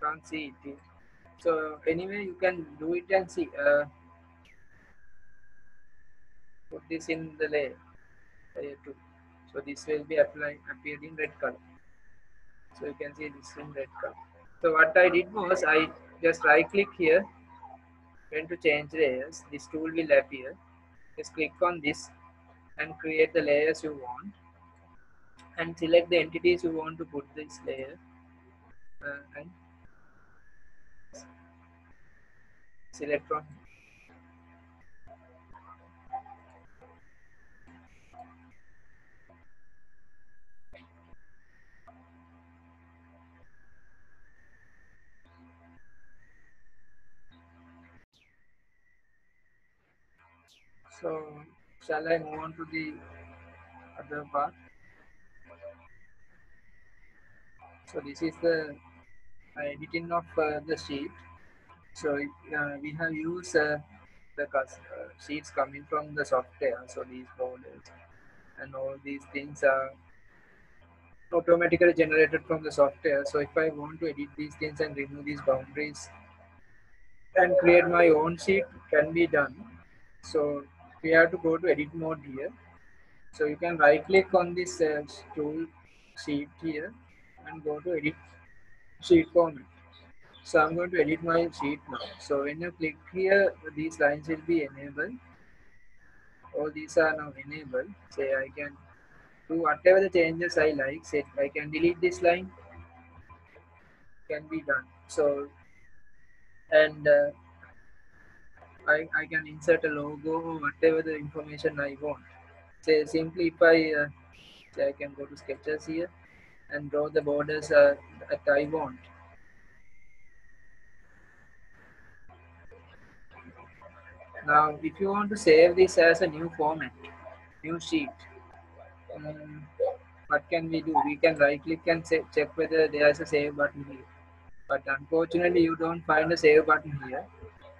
Can't see it. So anyway, you can do it and see. Put this in the layer 2. So this will be appeared in red color. So you can see this in red color. So what I did was I just right click here. When to change layers, this tool will appear. Just click on this and create the layers you want and select the entities you want to put this layer. and select from. So shall I move on to the other part? So this is the editing of the sheet. So we have used the sheets coming from the software. So these borders and all these things are automatically generated from the software. So if I want to edit these things and remove these boundaries and create my own sheet, can be done. So we have to go to edit mode here. So you can right click on this tool sheet here and go to edit sheet format. So I'm going to edit my sheet now. So when you click here, these lines will be enabled. All these are now enabled. Say I can do whatever the changes I like. Say I can delete this line, can be done. So and I can insert a logo or whatever the information I want. Say simply if say I can go to sketches here and draw the borders that I want. Now if you want to save this as a new format, new sheet, um, what can we do? We can right click and check whether there is a save button here. But unfortunately you don't find a save button here.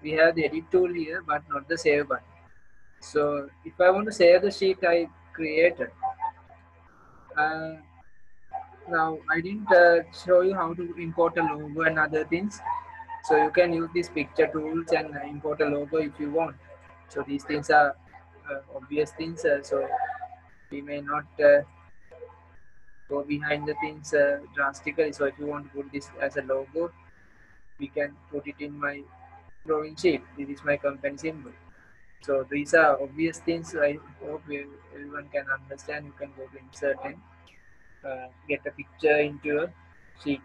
We have the edit tool here but not the save button. So if I want to save the sheet I created, uh, now I didn't show you how to import a logo and other things. So you can use these picture tools and import a logo if you want. So these things are obvious things. So we may not go behind the things drastically. So if you want to put this as a logo, we can put it in my drawing sheet. This is my company symbol. So these are obvious things. I hope everyone can understand. You can go to insert and get a picture into your sheet.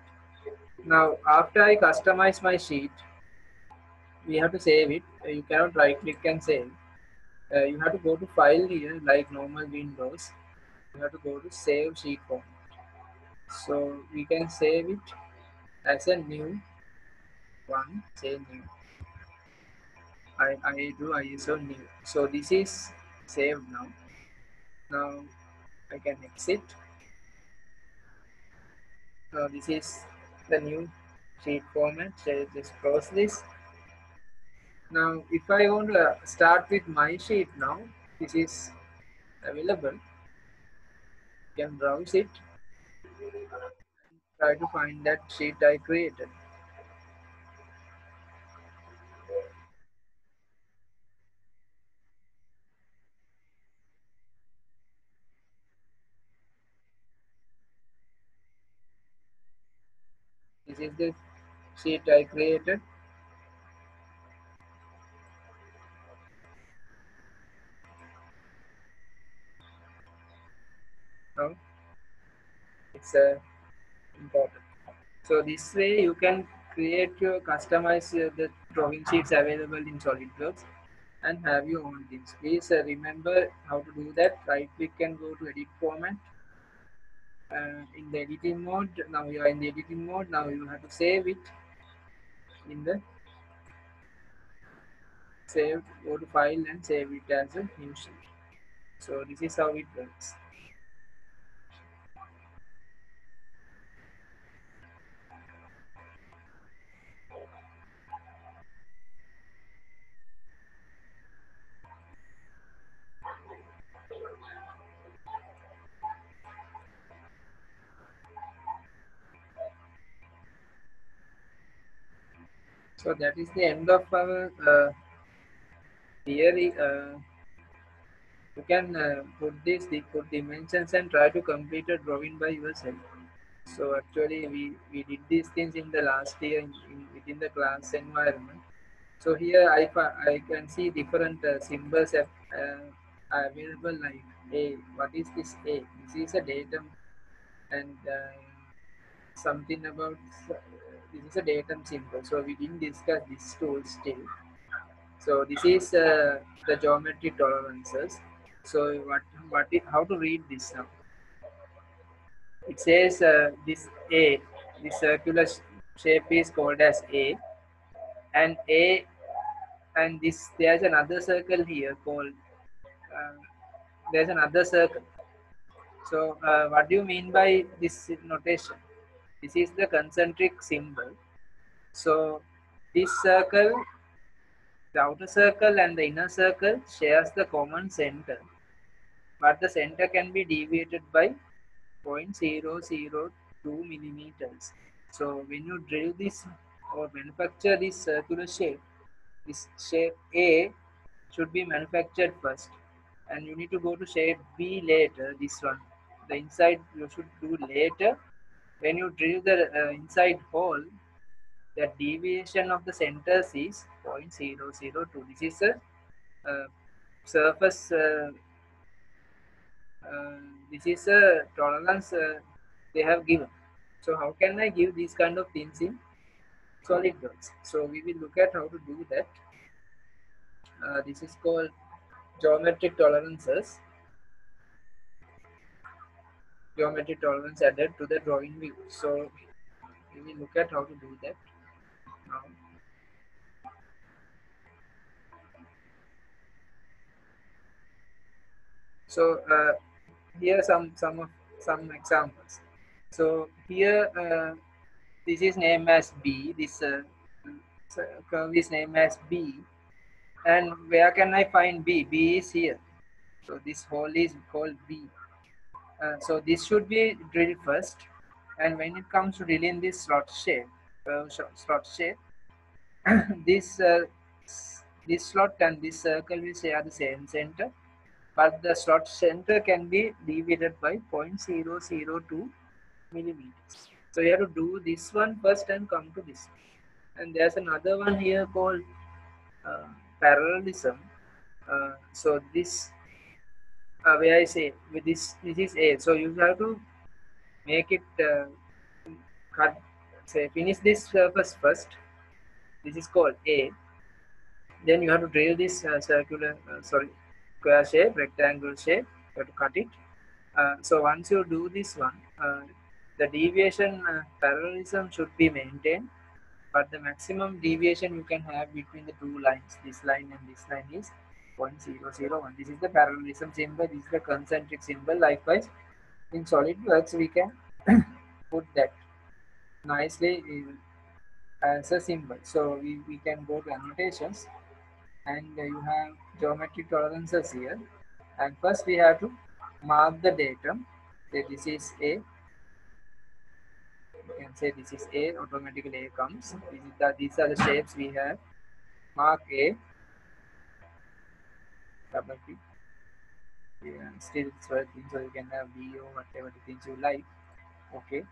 Now after I customize my sheet, we have to save it. You cannot right click and save. You have to go to file here like normal Windows. You have to go to save sheet format. So we can save it as a new one. Say new. I do ISO new. So this is saved now. Now I can exit. Now this is the new sheet format. So just close this. Now if I want to start with my sheet now, this is available. You can browse it. Try to find that sheet I created. This is the sheet I created. Now it's important. So this way you can create your customize the drawing sheets available in SolidWorks and have your own things. Please remember how to do that. Right click and go to edit format. In the editing mode, now you are in the editing mode. Now you have to save it in the saved. Go to file and save it as a new sheet. So this is how it works. So that is the end of our theory. You can put dimensions and try to complete a drawing by yourself. So actually we did these things in the last year within the class environment. So here I can see different symbols are available like A. What is this A? This is a datum and something about this is a datum symbol. So we didn't discuss this tool still. So this is the geometry tolerances. So how to read this now? It says this A, this circular shape is called as A, and this there's another circle here called uh, there's another circle. So what do you mean by this notation? This is the concentric symbol. So this circle, the outer circle and the inner circle shares the common center, but the center can be deviated by 0.002 millimeters. So when you drill this or manufacture this circular shape, this shape A should be manufactured first, and you need to go to shape B later. This one, the inside you should do later. When you drill the inside hole, the deviation of the centers is 0.002. This is a surface. This is a tolerance they have given. So how can I give these kind of things in SolidWorks? So we will look at how to do that. This is called geometric tolerances. Geometric tolerance added to the drawing view. So we will look at how to do that now. So here are some examples. So here this is named as B. This curve is named as B. And where can I find B? B is here. So this hole is called B. So this should be drilled first. And when it comes to drilling this slot shape, this this slot and this circle will share the same center, but the slot center can be deviated by 0.002 millimeters. So you have to do this one first and come to this. And there's another one here called parallelism. So this where I say with this is A. So you have to make it cut. Say finish this surface first. This is called A. Then you have to drill this square shape, rectangle shape. You have to cut it. So once you do this one, the deviation parallelism should be maintained, but the maximum deviation you can have between the two lines, this line and this line, is 0.001. This is the parallelism symbol. This is the concentric symbol. Likewise, in SolidWorks, we can put that nicely as a symbol. So we can go to annotations, and you have geometric tolerances here. And first we have to mark the datum. Say this is A. You can say this is A. Automatically A comes. These are the shapes we have. Mark A. Double click. And still it's working, so you can have B or whatever the things you like. Okay.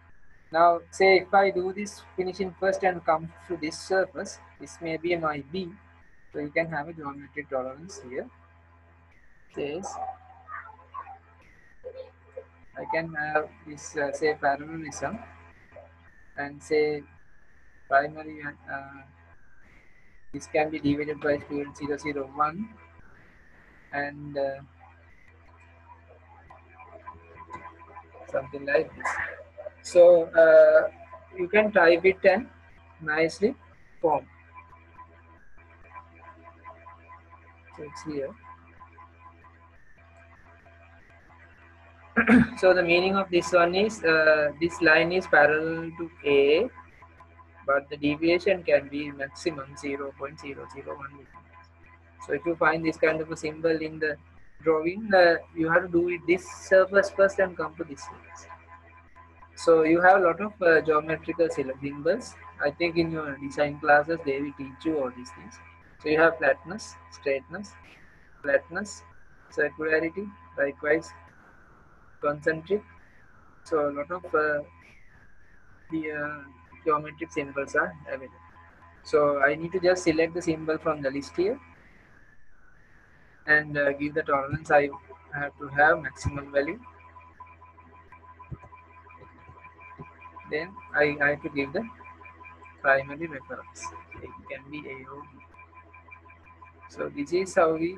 Now say if I do this finishing first and come to this surface, this may be my B. So you can have a geometric tolerance here. Says I can have this say parallelism and say primary this can be divided by 0.001 and something like this. So you can type it and nicely form. So it's here. So the meaning of this one is this line is parallel to A, but the deviation can be maximum 0.001. So if you find this kind of a symbol in the drawing, you have to do it this surface first and come to this surface. So you have a lot of geometrical symbols. I think in your design classes they will teach you all these things. So you have flatness, straightness, circularity, likewise concentric. So a lot of the geometric symbols are available. So I need to just select the symbol from the list here and give the tolerance I have to have maximum value. then I have to give the primary reference. It can be A or B. So this is how we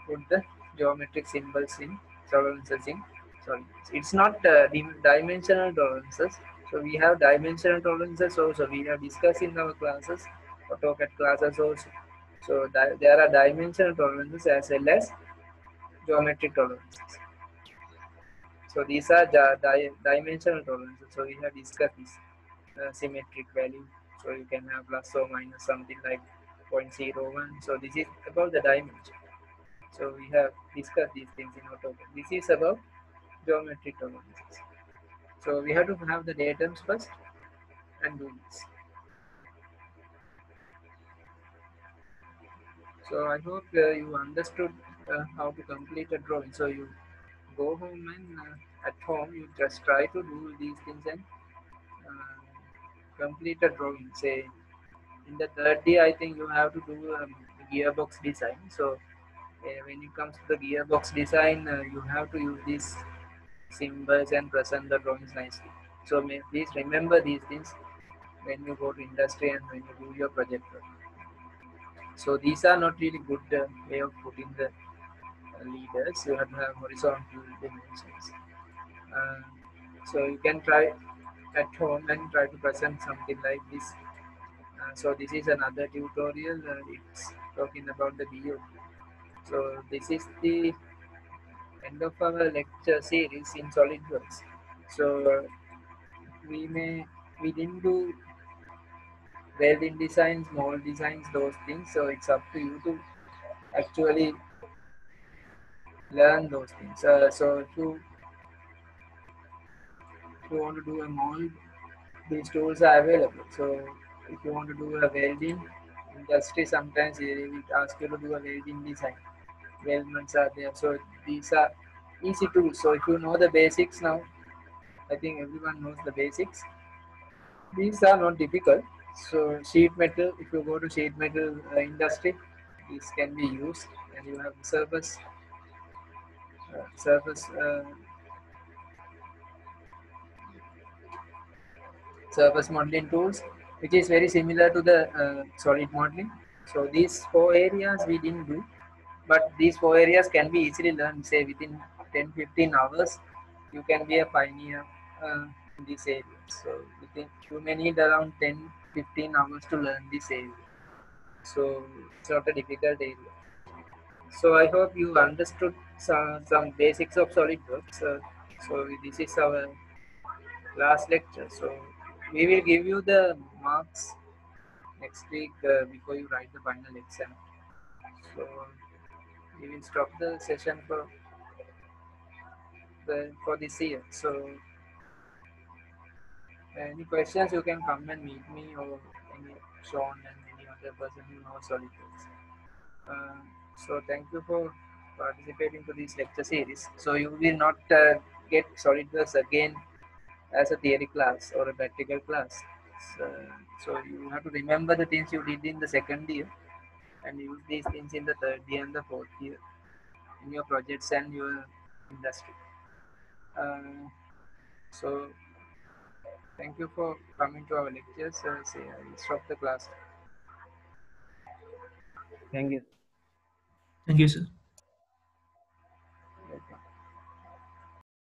put the geometric symbols in tolerances in SolidWorks. It's not dimensional tolerances. So we have dimensional tolerances also. We have discussed in our classes, AutoCAD classes also. So there are dimensional tolerances as well as geometric tolerances. So these are dimensional tolerances. So we have discussed this symmetric value. So you can have plus or minus something like 0.01. So this is about the dimension. So we have discussed these things in AutoCAD. This is about geometric tolerances. So we have to have the datums first and do this. So I hope you understood how to complete a drawing. So you go home and at home you just try to do these things and complete a drawing. Say in the third day, I think you have to do gearbox design. So when it comes to the gearbox design, you have to use these symbols and present the drawings nicely. So please remember these things when you go to industry and when you do your project work. So these are not really good way of putting the leaders. You have to have horizontal dimensions. Uh, so you can try at home and try to present something like this. So this is another tutorial. It's talking about the BOP. So this is the end of our lecture series in SolidWorks. So we didn't do welding designs, mold designs, those things. So it's up to you to actually learn those things. So if you want to do a mold, these tools are available. So if you want to do a welding industry, sometimes they will ask you to do a welding design. Weldments are there. So these are easy tools. So if you know the basics now, I think everyone knows the basics. These are not difficult. So sheet metal, if you go to sheet metal industry, this can be used, and you have surface modeling tools, which is very similar to the solid modeling. So these four areas we didn't do, but these four areas can be easily learned. Say within 10-15 hours, you can be a pioneer in this area. So you may need around 10-15 hours to learn this area. So it's not a difficult area. So I hope you understood some basics of SolidWorks. So this is our last lecture. So we will give you the marks next week before you write the final exam. So we will stop the session for this year. So any questions you can come and meet me or any Sean and any other person who knows SolidWorks. Uh, so thank you for participating to this lecture series. So you will not get SolidWorks again as a theory class or a practical class. So you have to remember the things you did in the second year and use these things in the third year and the fourth year in your projects and your industry. So thank you for coming to our lectures. Say I will stop the class. Thank you. Thank you, sir.